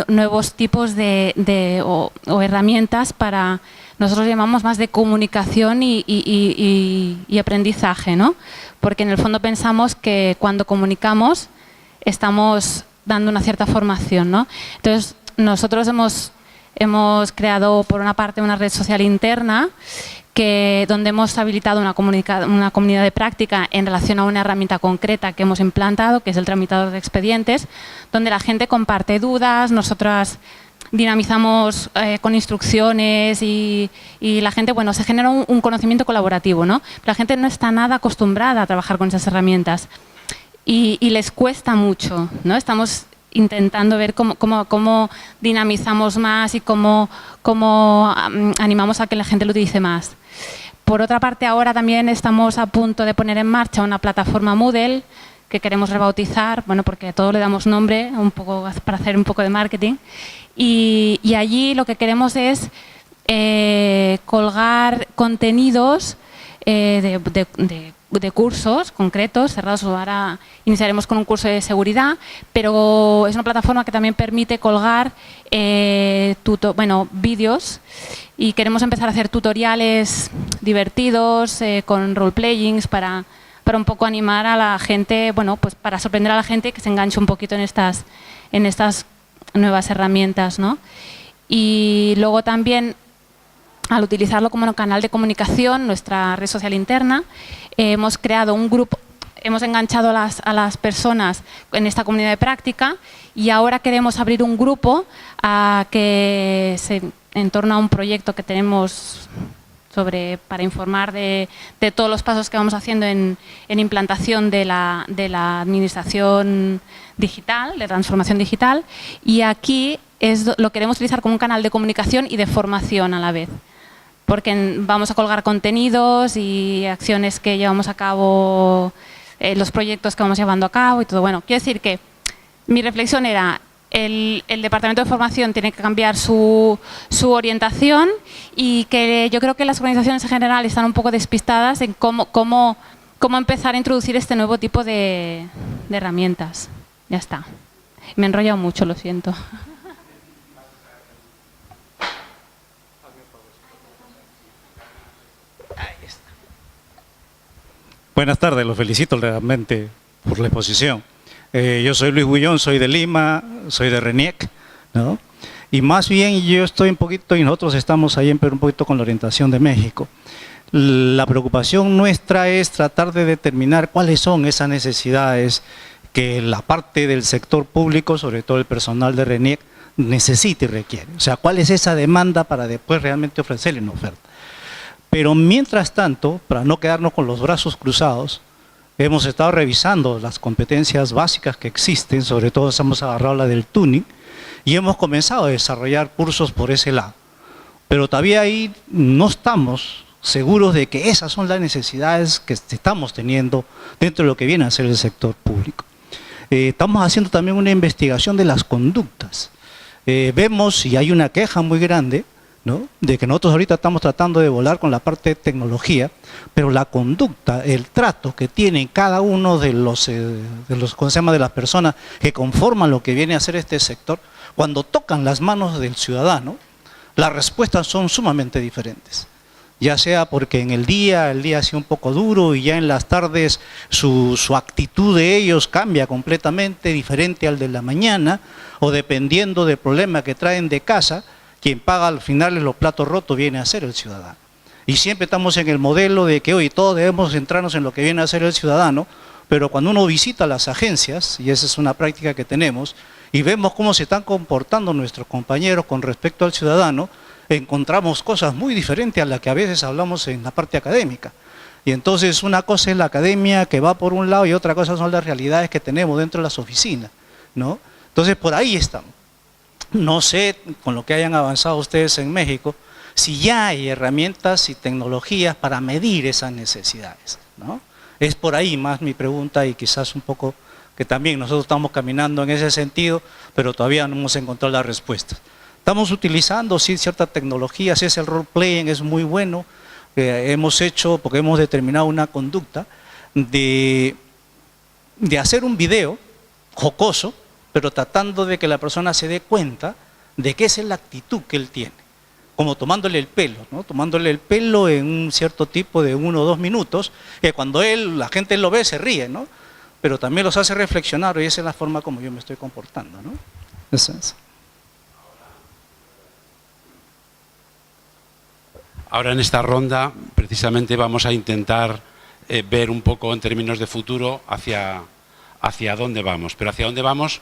S5: nuevos tipos o herramientas para, nosotros llamamos más de comunicación y aprendizaje, ¿no? Porque en el fondo pensamos que cuando comunicamos estamos dando una cierta formación, ¿no? Entonces nosotros hemos creado por una parte una red social interna donde hemos habilitado una comunidad de práctica en relación a una herramienta concreta que hemos implantado, que es el tramitador de expedientes, donde la gente comparte dudas, nosotras dinamizamos con instrucciones y la gente, bueno, se genera un conocimiento colaborativo, ¿no? La gente no está nada acostumbrada a trabajar con esas herramientas y les cuesta mucho, ¿no? Estamos intentando ver cómo dinamizamos más y cómo animamos a que la gente lo utilice más. Por otra parte, ahora también estamos a punto de poner en marcha una plataforma Moodle que queremos rebautizar, bueno, porque a todo le damos nombre, un poco para hacer un poco de marketing. Y allí lo que queremos es colgar contenidos de cursos concretos, cerrados. Ahora iniciaremos con un curso de seguridad, pero es una plataforma que también permite colgar vídeos y queremos empezar a hacer tutoriales divertidos con role-playings para un poco animar a la gente, bueno, pues para sorprender a la gente que se enganche un poquito en estas nuevas herramientas, ¿no? Y luego también, al utilizarlo como canal de comunicación, nuestra red social interna, hemos creado un grupo, hemos enganchado a las personas en esta comunidad de práctica y ahora queremos abrir un grupo en torno a un proyecto que tenemos para informar de todos los pasos que vamos haciendo en implantación de la administración digital, de transformación digital, y aquí lo queremos utilizar como un canal de comunicación y de formación a la vez, porque vamos a colgar contenidos y acciones que llevamos a cabo, los proyectos que vamos llevando a cabo y todo. Bueno, quiero decir que mi reflexión era: el Departamento de Formación tiene que cambiar su orientación y que yo creo que las organizaciones en general están un poco despistadas en cómo empezar a introducir este nuevo tipo de herramientas. Ya está. Me he enrollado mucho, lo siento.
S6: Buenas tardes, los felicito realmente por la exposición. Yo soy Luis Bullón, soy de Lima, soy de RENIEC, ¿no? Y más bien yo estoy un poquito, y nosotros estamos ahí en Perú un poquito con la orientación de México. La preocupación nuestra es tratar de determinar cuáles son esas necesidades que la parte del sector público, sobre todo el personal de RENIEC, necesita y requiere. O sea, cuál es esa demanda para después realmente ofrecerle una oferta. Pero mientras tanto, para no quedarnos con los brazos cruzados, hemos estado revisando las competencias básicas que existen, sobre todo hemos agarrado la del tuning, y hemos comenzado a desarrollar cursos por ese lado. Pero todavía ahí no estamos seguros de que esas son las necesidades que estamos teniendo dentro de lo que viene a ser el sector público. Estamos haciendo también una investigación de las conductas. vemos y hay una queja muy grande, ¿no?, de que nosotros ahorita estamos tratando de volar con la parte de tecnología, pero la conducta, el trato que tienen cada uno de los ¿cómo se llama?, de las personas que conforman lo que viene a ser este sector, cuando tocan las manos del ciudadano, las respuestas son sumamente diferentes. Ya sea porque en el día ha sido un poco duro y ya en las tardes su actitud de ellos cambia completamente, diferente al de la mañana, o dependiendo del problema que traen de casa, quien paga al final los platos rotos viene a ser el ciudadano. Y siempre estamos en el modelo de que hoy todos debemos centrarnos en lo que viene a ser el ciudadano, pero cuando uno visita las agencias, y esa es una práctica que tenemos, y vemos cómo se están comportando nuestros compañeros con respecto al ciudadano, encontramos cosas muy diferentes a las que a veces hablamos en la parte académica. Y entonces una cosa es la academia que va por un lado y otra cosa son las realidades que tenemos dentro de las oficinas, ¿no? Entonces por ahí estamos. No sé, con lo que hayan avanzado ustedes en México, si ya hay herramientas y tecnologías para medir esas necesidades, ¿no? Es por ahí más mi pregunta y quizás un poco que también nosotros estamos caminando en ese sentido, pero todavía no hemos encontrado las respuestas. Estamos utilizando, sí, ciertas tecnologías, ese el role-playing es muy bueno, hemos hecho, porque hemos determinado una conducta de hacer un video jocoso, pero tratando de que la persona se dé cuenta de qué es la actitud que él tiene, como tomándole el pelo, ¿no? Tomándole el pelo en un cierto tipo de 1 o 2 minutos, que cuando la gente lo ve se ríe, ¿no? Pero también los hace reflexionar y esa es la forma como yo me estoy comportando, ¿no? Eso es.
S1: Ahora en esta ronda precisamente vamos a intentar ver un poco en términos de futuro hacia dónde vamos, pero hacia dónde vamos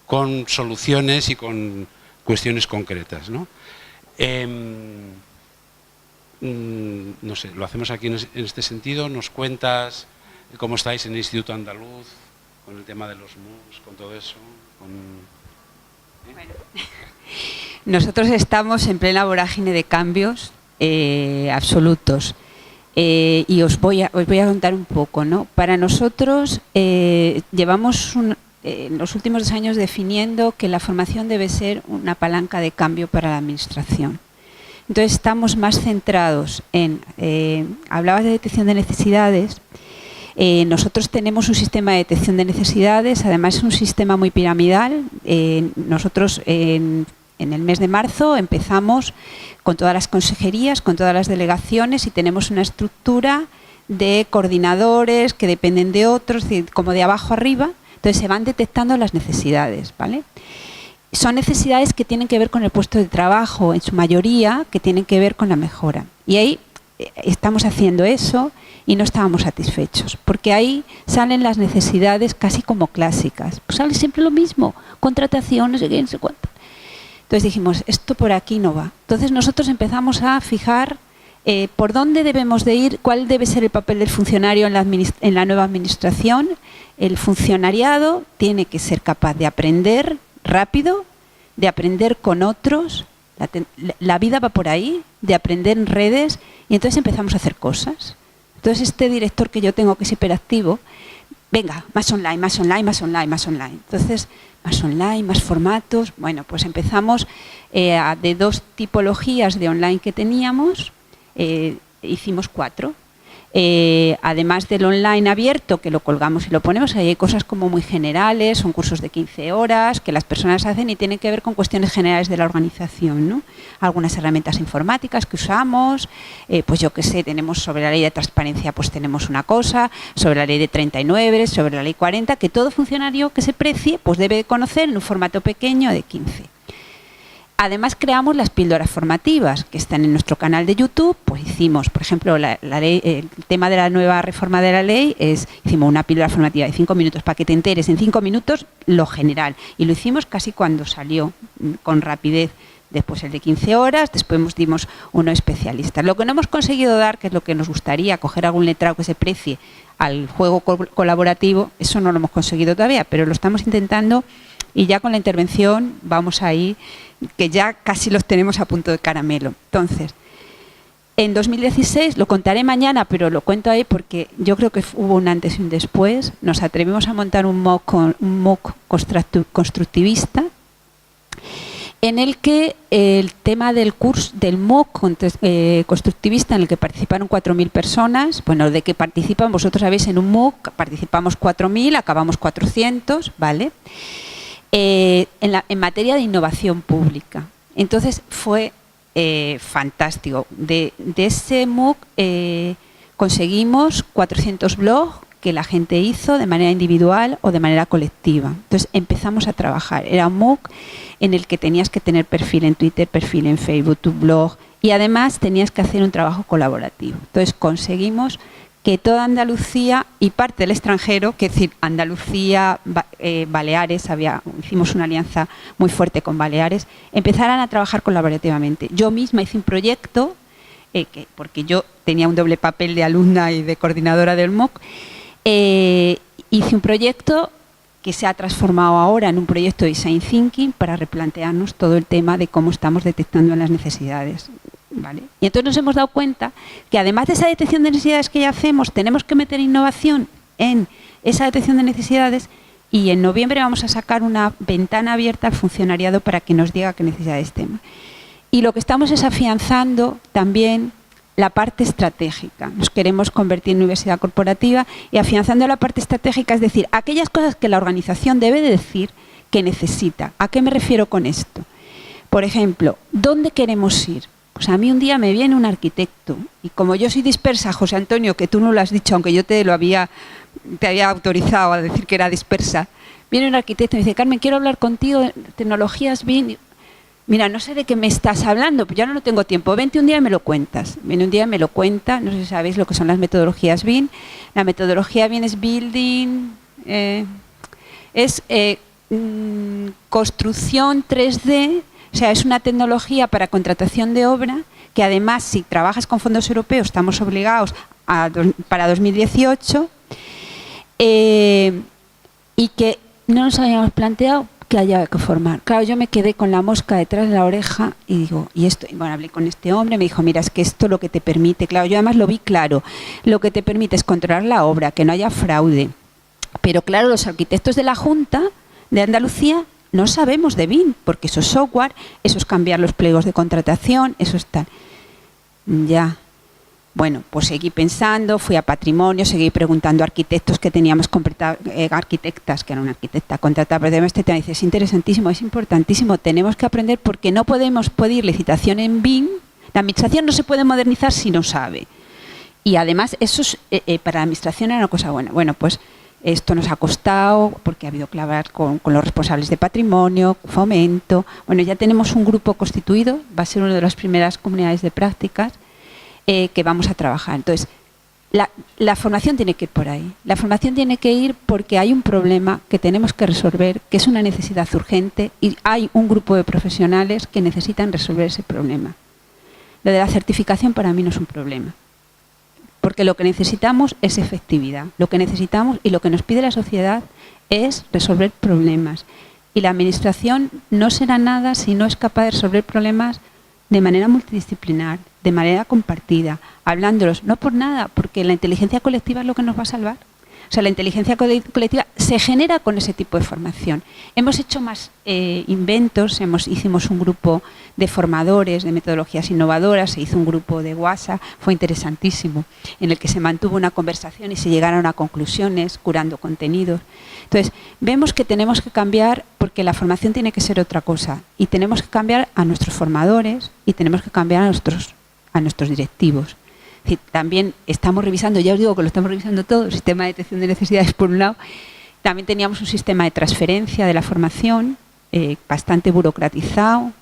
S1: con soluciones y con cuestiones concretas, ¿no? No sé, lo hacemos aquí en este sentido. Nos cuentas cómo estáis en el Instituto Andaluz, con el tema de los MOOCs, con todo eso.
S2: Bueno, nosotros estamos en plena vorágine de cambios absolutos. Y os voy a contar un poco, ¿no? Para nosotros llevamos en los últimos 2 años definiendo que la formación debe ser una palanca de cambio para la administración. Entonces estamos más centrados en, hablabas de detección de necesidades, nosotros tenemos un sistema de detección de necesidades, además es un sistema muy piramidal. Nosotros en el mes de marzo empezamos con todas las consejerías, con todas las delegaciones y tenemos una estructura de coordinadores que dependen de otros, como de abajo arriba. Entonces se van detectando las necesidades, ¿vale? Son necesidades que tienen que ver con el puesto de trabajo, en su mayoría, que tienen que ver con la mejora. Y ahí estamos haciendo eso y no estábamos satisfechos, porque ahí salen las necesidades casi como clásicas. Pues sale siempre lo mismo, contratación, no sé qué, no sé cuánto. Entonces dijimos, esto por aquí no va. Entonces nosotros empezamos a fijar por dónde debemos de ir, cuál debe ser el papel del funcionario en la nueva administración. El funcionariado tiene que ser capaz de aprender rápido, de aprender con otros, la vida va por ahí, de aprender en redes, y entonces empezamos a hacer cosas. Entonces este director que yo tengo, que es hiperactivo, venga, más online, más online, más online, más online. Entonces, más online, más formatos. Bueno, pues empezamos de 2 tipologías de online que teníamos, hicimos 4. Además del online abierto, que lo colgamos y lo ponemos, ahí hay cosas como muy generales, son cursos de 15 horas que las personas hacen y tienen que ver con cuestiones generales de la organización, ¿no? Algunas herramientas informáticas que usamos, pues yo qué sé, tenemos sobre la ley de transparencia, pues tenemos una cosa, sobre la ley de 39, sobre la ley 40, que todo funcionario que se precie pues debe conocer en un formato pequeño de 15. Además creamos las píldoras formativas que están en nuestro canal de YouTube. Pues hicimos, por ejemplo, el tema de la nueva reforma de la ley hicimos una píldora formativa de 5 minutos para que te enteres en 5 minutos lo general. Y lo hicimos casi cuando salió, con rapidez. Después el de 15 horas, después dimos uno especialista. Lo que no hemos conseguido dar, que es lo que nos gustaría, coger algún letrado que se precie al juego colaborativo, eso no lo hemos conseguido todavía, pero lo estamos intentando y ya con la intervención vamos ahí, que ya casi los tenemos a punto de caramelo. Entonces, en 2016, lo contaré mañana, pero lo cuento ahí porque yo creo que hubo un antes y un después. Nos atrevimos a montar un MOOC constructivista en el que el tema del curso del MOOC constructivista, en el que participaron 4.000 personas, bueno, de que participan, vosotros sabéis, en un MOOC participamos 4.000, acabamos 400, ¿vale? En materia de innovación pública. Entonces fue fantástico. De ese MOOC conseguimos 400 blogs que la gente hizo de manera individual o de manera colectiva. Entonces empezamos a trabajar. Era un MOOC en el que tenías que tener perfil en Twitter, perfil en Facebook, tu blog, y además tenías que hacer un trabajo colaborativo. Entonces conseguimos que toda Andalucía y parte del extranjero, que es decir, Andalucía, Baleares, hicimos una alianza muy fuerte con Baleares, empezaran a trabajar colaborativamente. Yo misma hice un proyecto, porque yo tenía un doble papel de alumna y de coordinadora del MOOC, hice un proyecto que se ha transformado ahora en un proyecto de Design Thinking para replantearnos todo el tema de cómo estamos detectando las necesidades. ¿Vale? Y entonces nos hemos dado cuenta que además de esa detección de necesidades que ya hacemos, tenemos que meter innovación en esa detección de necesidades, y en noviembre vamos a sacar una ventana abierta al funcionariado para que nos diga qué necesidades tenemos. Y lo que estamos es afianzando también la parte estratégica. Nos queremos convertir en universidad corporativa y afianzando la parte estratégica, es decir, aquellas cosas que la organización debe de decir que necesita. ¿A qué me refiero con esto? Por ejemplo, ¿dónde queremos ir? Pues a mí un día me viene un arquitecto y como yo soy dispersa, José Antonio, que tú no lo has dicho, aunque yo te había autorizado a decir que era dispersa, viene un arquitecto y me dice: Carmen, quiero hablar contigo de tecnologías BIM. Mira, no sé de qué me estás hablando, pero ya no tengo tiempo, vente un día y me lo cuentas. Viene un día y me lo cuenta, no sé si sabéis lo que son las metodologías BIM. La metodología BIM es Building, construcción 3D. O sea, es una tecnología para contratación de obra que además, si trabajas con fondos europeos, estamos obligados para 2018, y que no nos habíamos planteado que haya que formar. Claro, yo me quedé con la mosca detrás de la oreja y digo, y esto, y bueno, hablé con este hombre, me dijo: mira, es que esto lo que te permite, claro, yo además lo vi claro, lo que te permite es controlar la obra, que no haya fraude. Pero claro, los arquitectos de la Junta de Andalucía no sabemos de BIM, porque eso es software, eso es cambiar los pliegos de contratación, eso es tal. Ya. Bueno, pues seguí pensando, fui a Patrimonio, seguí preguntando a arquitectos que teníamos arquitectas, que era una arquitecta contratada, pero este tema dice: es interesantísimo, es importantísimo, tenemos que aprender porque no podemos pedir licitación en BIM, la administración no se puede modernizar si no sabe. Y además eso es, para la administración era una cosa buena. Bueno, pues esto nos ha costado porque ha habido que hablar con los responsables de Patrimonio, Fomento. Bueno, ya tenemos un grupo constituido, va a ser una de las primeras comunidades de prácticas que vamos a trabajar. Entonces, la formación tiene que ir por ahí. La formación tiene que ir porque hay un problema que tenemos que resolver, que es una necesidad urgente, y hay un grupo de profesionales que necesitan resolver ese problema. Lo de la certificación para mí no es un problema. Porque lo que necesitamos es efectividad. Lo que necesitamos y lo que nos pide la sociedad es resolver problemas. Y la administración no será nada si no es capaz de resolver problemas de manera multidisciplinar, de manera compartida, hablándolos. No por nada, porque la inteligencia colectiva es lo que nos va a salvar. O sea, la inteligencia colectiva se genera con ese tipo de formación. Hemos hecho más inventos, hicimos un grupo de formadores de metodologías innovadoras, se hizo un grupo de WhatsApp, fue interesantísimo, en el que se mantuvo una conversación y se llegaron a conclusiones, curando contenidos. Entonces, vemos que tenemos que cambiar porque la formación tiene que ser otra cosa, y tenemos que cambiar a nuestros formadores y tenemos que cambiar a nuestros directivos. Es decir, también estamos revisando, ya os digo que lo estamos revisando todo, el sistema de detección de necesidades por un lado. También teníamos un sistema de transferencia de la formación bastante burocratizado,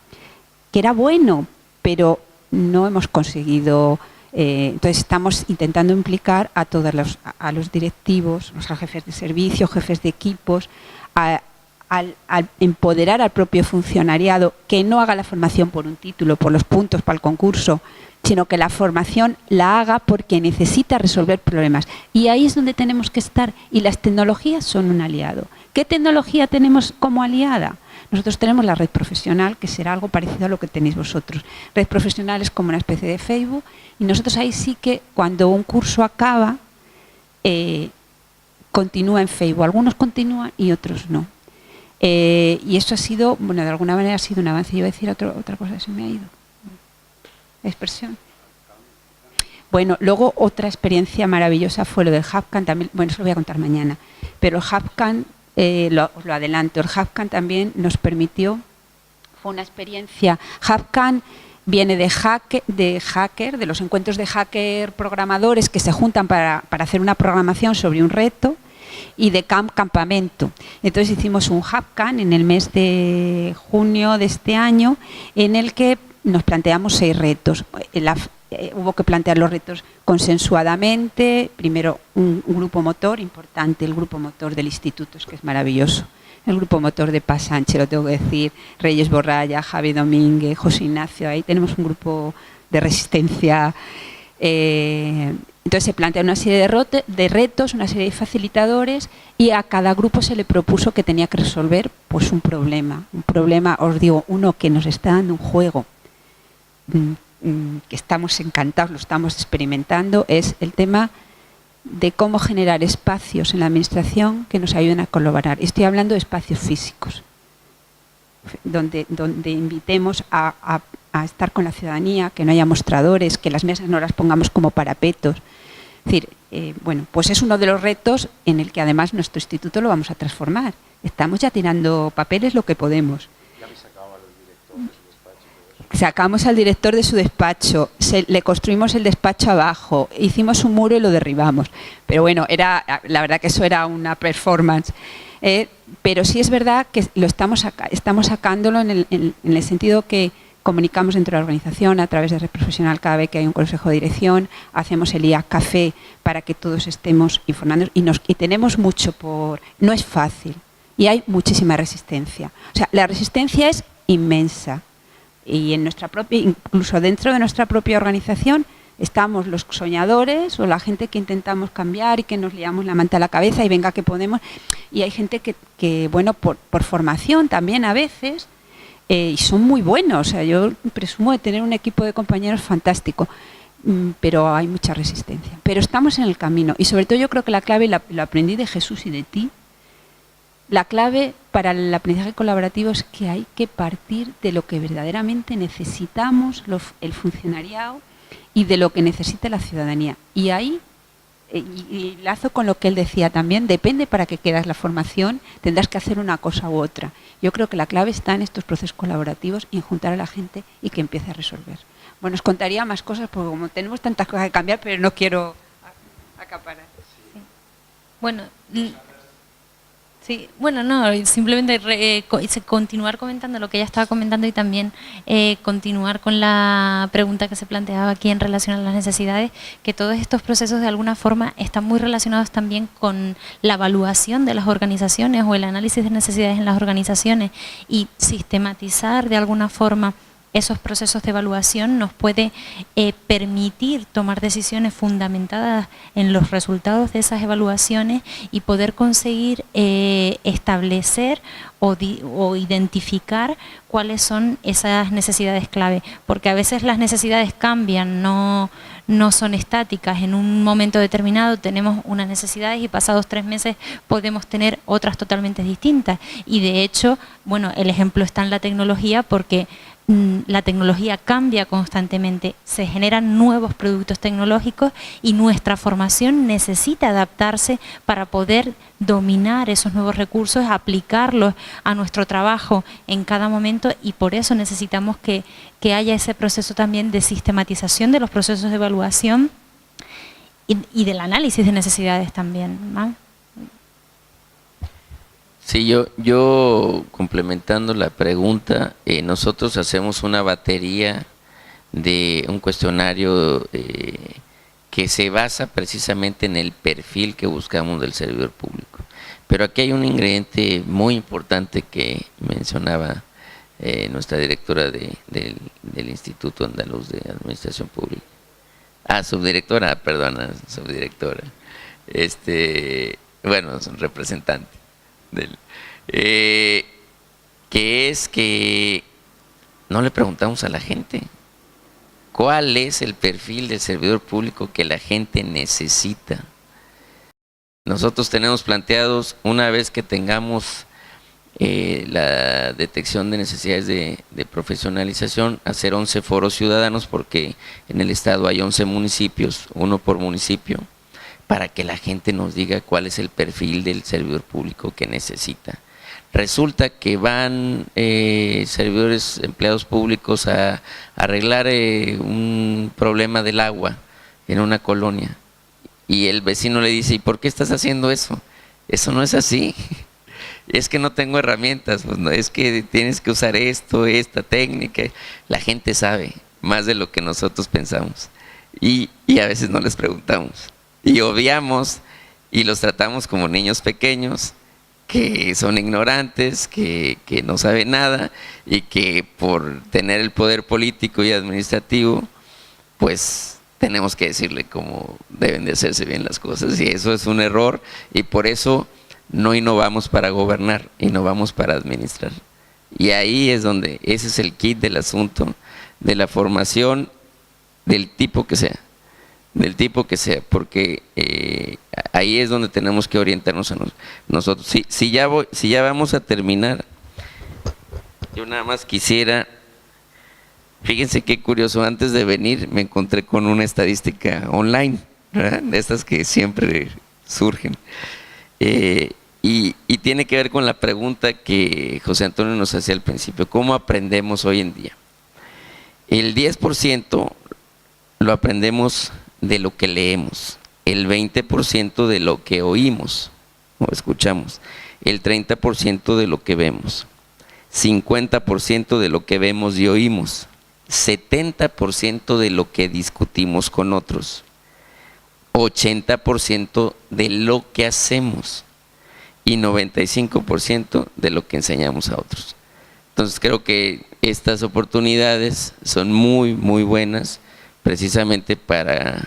S2: que era bueno, pero no hemos conseguido. Entonces estamos intentando implicar a todos los directivos, a los jefes de servicio, jefes de equipos, al empoderar al propio funcionariado, que no haga la formación por un título, por los puntos para el concurso, sino que la formación la haga porque necesita resolver problemas. Y ahí es donde tenemos que estar, y las tecnologías son un aliado. ¿Qué tecnología tenemos como aliada? Nosotros tenemos la red profesional, que será algo parecido a lo que tenéis vosotros. Red profesional es como una especie de Facebook, y nosotros ahí sí que cuando un curso acaba, continúa en Facebook. Algunos continúan y otros no. Y esto ha sido, bueno, de alguna manera ha sido un avance. Yo iba a decir otra cosa que se me ha ido. Expresión. Bueno, luego otra experiencia maravillosa fue lo del HubCamp también. Bueno, eso lo voy a contar mañana. Pero el HubCamp, os lo adelanto, el HubCamp también nos permitió, fue una experiencia. HubCamp viene de hacker, de los encuentros de hacker programadores que se juntan para hacer una programación sobre un reto, y de campamento. Entonces hicimos un HubCamp en el mes de junio de este año, en el que nos planteamos 6 retos. Hubo que plantear los retos consensuadamente. Primero un grupo motor importante, el grupo motor del instituto, que es maravilloso. El grupo motor de Paz Sánchez, lo tengo que decir, Reyes Borralla, Javi Domínguez, José Ignacio, ahí tenemos un grupo de resistencia. Entonces se plantea una serie de retos, una serie de facilitadores, y a cada grupo se le propuso que tenía que resolver pues un problema, os digo, uno que nos está dando un juego, que estamos encantados, lo estamos experimentando, es el tema de cómo generar espacios en la administración que nos ayuden a colaborar. Estoy hablando de espacios físicos, donde invitemos a estar con la ciudadanía, que no haya mostradores, que las mesas no las pongamos como parapetos. Es decir, bueno, pues es uno de los retos en el que además nuestro instituto lo vamos a transformar. Estamos ya tirando papeles lo que podemos. Sacamos al director de su despacho, le construimos el despacho abajo, hicimos un muro y lo derribamos. Pero bueno, la verdad que eso era una performance. Pero sí es verdad que estamos sacándolo en el sentido que comunicamos dentro de la organización a través de Red Profesional cada vez que hay un consejo de dirección, hacemos el IA Café para que todos estemos informando y tenemos mucho no es fácil y hay muchísima resistencia. O sea, la resistencia es inmensa. Y incluso dentro de nuestra propia organización estamos los soñadores o la gente que intentamos cambiar y que nos liamos la manta a la cabeza y venga que podemos. Y hay gente que bueno, por formación también a veces, y son muy buenos. O sea, yo presumo de tener un equipo de compañeros fantástico, pero hay mucha resistencia. Pero estamos en el camino y sobre todo yo creo que la clave, lo aprendí de Jesús y de ti, la clave para el aprendizaje colaborativo es que hay que partir de lo que verdaderamente necesitamos el funcionariado y de lo que necesita la ciudadanía. Y ahí, y lazo con lo que él decía también, depende para qué quieras la formación, tendrás que hacer una cosa u otra. Yo creo que la clave está en estos procesos colaborativos y en juntar a la gente y que empiece a resolver. Bueno, os contaría más cosas porque como tenemos tantas cosas que cambiar, pero no quiero acaparar.
S3: Sí. Bueno... Sí, bueno, no, simplemente continuar comentando lo que ella estaba comentando y también continuar con la pregunta que se planteaba aquí en relación a las necesidades, que todos estos procesos de alguna forma están muy relacionados también con la evaluación de las organizaciones o el análisis de necesidades en las organizaciones, y sistematizar de alguna forma esos procesos de evaluación nos puede permitir tomar decisiones fundamentadas en los resultados de esas evaluaciones y poder conseguir establecer o identificar cuáles son esas necesidades clave, porque a veces las necesidades cambian, no son estáticas. En un momento determinado tenemos unas necesidades y pasados 3 meses podemos tener otras totalmente distintas, y de hecho, bueno, el ejemplo está en la tecnología, porque la tecnología cambia constantemente, se generan nuevos productos tecnológicos y nuestra formación necesita adaptarse para poder dominar esos nuevos recursos, aplicarlos a nuestro trabajo en cada momento, y por eso necesitamos que haya ese proceso también de sistematización de los procesos de evaluación y del análisis de necesidades también, ¿no?
S4: Sí, yo complementando la pregunta, nosotros hacemos una batería de un cuestionario que se basa precisamente en el perfil que buscamos del servidor público. Pero aquí hay un ingrediente muy importante que mencionaba nuestra directora del Instituto Andaluz de Administración Pública. Subdirectora, perdona, subdirectora. Bueno, representante. Que es que no le preguntamos a la gente cuál es el perfil del servidor público que la gente necesita. Nosotros tenemos planteados, una vez que tengamos la detección de necesidades de profesionalización, hacer 11 foros ciudadanos, porque en el estado hay 11 municipios, uno por municipio, para que la gente nos diga cuál es el perfil del servidor público que necesita. Resulta que van servidores, empleados públicos a arreglar un problema del agua en una colonia, y el vecino le dice: ¿y por qué estás haciendo eso? Eso no es así. Es que no tengo herramientas, pues no, es que tienes que usar esto, esta técnica. La gente sabe más de lo que nosotros pensamos, y a veces no les preguntamos, y obviamos y los tratamos como niños pequeños que son ignorantes, que no saben nada, y que por tener el poder político y administrativo, pues tenemos que decirle cómo deben de hacerse bien las cosas, y eso es un error, y por eso no innovamos para gobernar, innovamos para administrar. Y ahí es donde, ese es el kit del asunto, de la formación del tipo que sea, porque ahí es donde tenemos que orientarnos a nosotros. Si ya vamos a terminar, yo nada más quisiera, fíjense qué curioso, antes de venir me encontré con una estadística online, ¿verdad?, de estas que siempre surgen. Y tiene que ver con la pregunta que José Antonio nos hacía al principio: ¿cómo aprendemos hoy en día? El 10% lo aprendemos de lo que leemos, el 20% de lo que oímos o escuchamos, el 30% de lo que vemos, 50% de lo que vemos y oímos, 70% de lo que discutimos con otros, 80% de lo que hacemos y 95% de lo que enseñamos a otros. Entonces creo que estas oportunidades son muy, muy buenas, precisamente para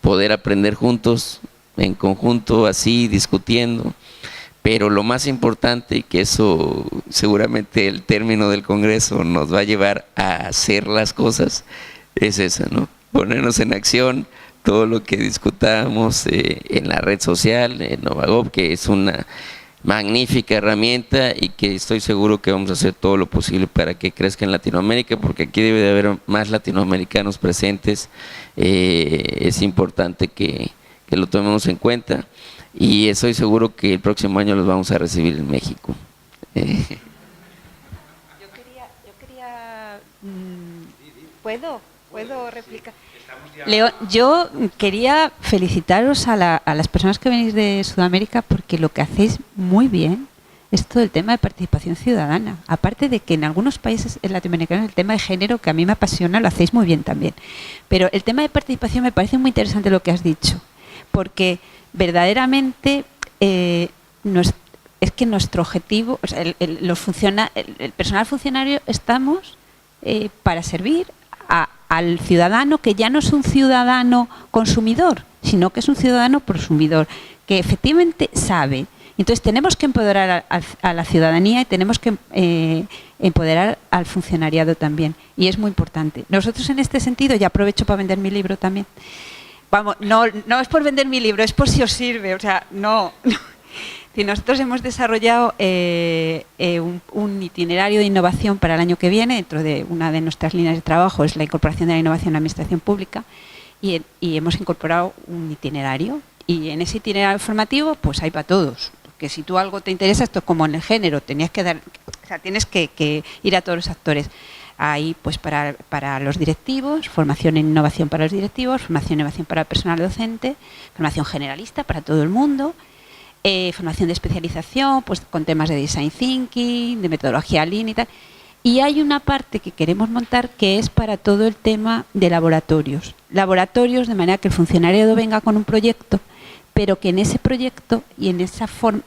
S4: poder aprender juntos, en conjunto, así, discutiendo. Pero lo más importante, y que eso seguramente el término del Congreso nos va a llevar a hacer las cosas, es eso, ¿no? Ponernos en acción, todo lo que discutamos en la red social, en Novagov, que es una magnífica herramienta, y que estoy seguro que vamos a hacer todo lo posible para que crezca en Latinoamérica, porque aquí debe de haber más latinoamericanos presentes. Es importante que lo tomemos en cuenta, y estoy seguro que el próximo año los vamos a recibir en México.
S2: Yo quería ¿puedo replicar? Leo, yo quería felicitaros a las personas que venís de Sudamérica, porque lo que hacéis muy bien es todo el tema de participación ciudadana. Aparte de que en algunos países latinoamericanos el tema de género, que a mí me apasiona, lo hacéis muy bien también. Pero el tema de participación me parece muy interesante lo que has dicho, porque verdaderamente es que nuestro objetivo, o sea, el personal funcionario, estamos para servir al ciudadano, que ya no es un ciudadano consumidor, sino que es un ciudadano prosumidor, que efectivamente sabe. Entonces tenemos que empoderar a la ciudadanía, y tenemos que empoderar al funcionariado también, y es muy importante. Nosotros en este sentido, y aprovecho para vender mi libro también, vamos, no es por vender mi libro, es por si os sirve, o sea, no. Si nosotros hemos desarrollado un itinerario de innovación para el año que viene, dentro de una de nuestras líneas de trabajo es la incorporación de la innovación en la administración pública, y hemos incorporado un itinerario, y en ese itinerario formativo pues hay para todos, porque si tú algo te interesa, esto es como en el género, tienes que ir a todos los actores. Hay pues para los directivos, formación en innovación para los directivos, formación en innovación para el personal docente, formación generalista para todo el mundo, formación de especialización, pues con temas de design thinking, de metodología lean y tal. Y hay una parte que queremos montar que es para todo el tema de laboratorios. Laboratorios de manera que el funcionario venga con un proyecto, pero que en ese proyecto y en esa forma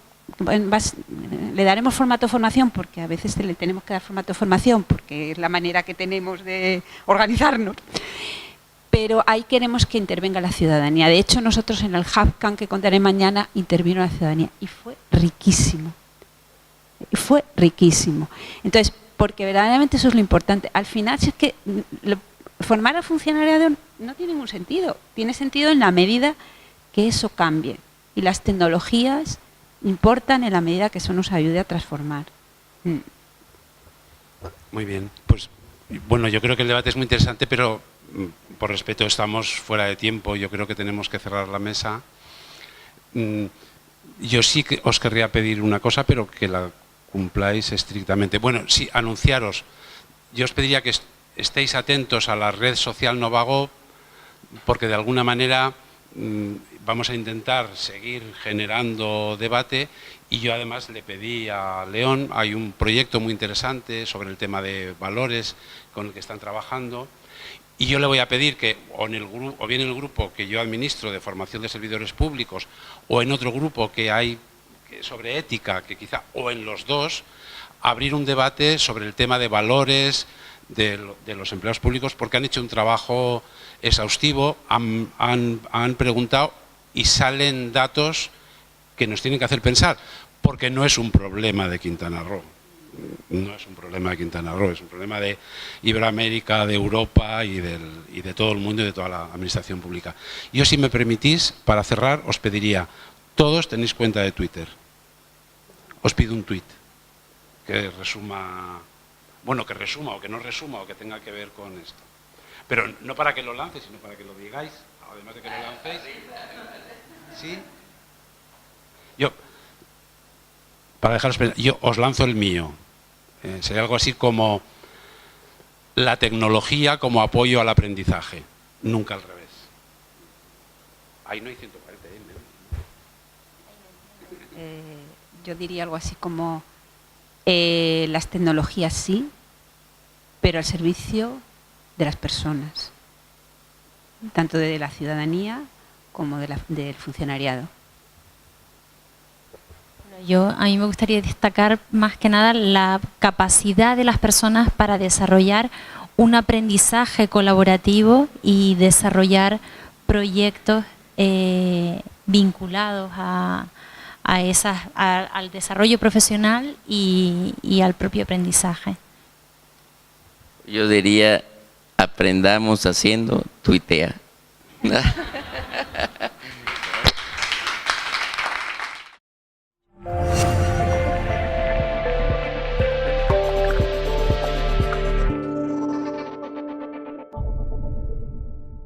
S2: le daremos formato de formación, porque a veces le tenemos que dar formato de formación porque es la manera que tenemos de organizarnos. Pero ahí queremos que intervenga la ciudadanía. De hecho, nosotros en el HubCamp que contaré mañana intervino la ciudadanía y fue riquísimo. Fue riquísimo. Entonces, porque verdaderamente eso es lo importante. Al final, si es que formar al funcionariado no tiene ningún sentido. Tiene sentido en la medida que eso cambie. Y las tecnologías importan en la medida que eso nos ayude a transformar.
S1: Muy bien, pues bueno, yo creo que el debate es muy interesante, pero por respeto estamos fuera de tiempo, yo creo que tenemos que cerrar la mesa. Yo sí que os querría pedir una cosa, pero que la cumpláis estrictamente. Bueno, sí, anunciaros. Yo os pediría que estéis atentos a la red social Novago, porque de alguna manera vamos a intentar seguir generando debate, y yo además le pedí a León, hay un proyecto muy interesante sobre el tema de valores con el que están trabajando, y yo le voy a pedir que o bien en el grupo que yo administro de formación de servidores públicos, o en otro grupo que hay sobre ética, que quizá, o en los dos, abrir un debate sobre el tema de valores de los empleados públicos, porque han hecho un trabajo exhaustivo, han preguntado y salen datos que nos tienen que hacer pensar, porque no es un problema de Quintana Roo. No es un problema de Quintana Roo, es un problema de Iberoamérica, de Europa y de todo el mundo y de toda la administración pública. Yo, si me permitís, para cerrar, os pediría, todos tenéis cuenta de Twitter. Os pido un tuit que resuma, bueno, que resuma o que no resuma o que tenga que ver con esto. Pero no para que lo lance, sino para que lo digáis, además de que lo lancéis. ¿Sí? Yo, para dejaros pensar, yo os lanzo el mío. Sería algo así como la tecnología como apoyo al aprendizaje, nunca al revés. Ahí no hay 140,
S2: Yo diría algo así como las tecnologías sí, pero al servicio de las personas, tanto de la ciudadanía como del funcionariado.
S3: A mí me gustaría destacar más que nada la capacidad de las personas para desarrollar un aprendizaje colaborativo y desarrollar proyectos vinculados al desarrollo profesional y al propio aprendizaje.
S4: Yo diría, aprendamos haciendo, tuitea.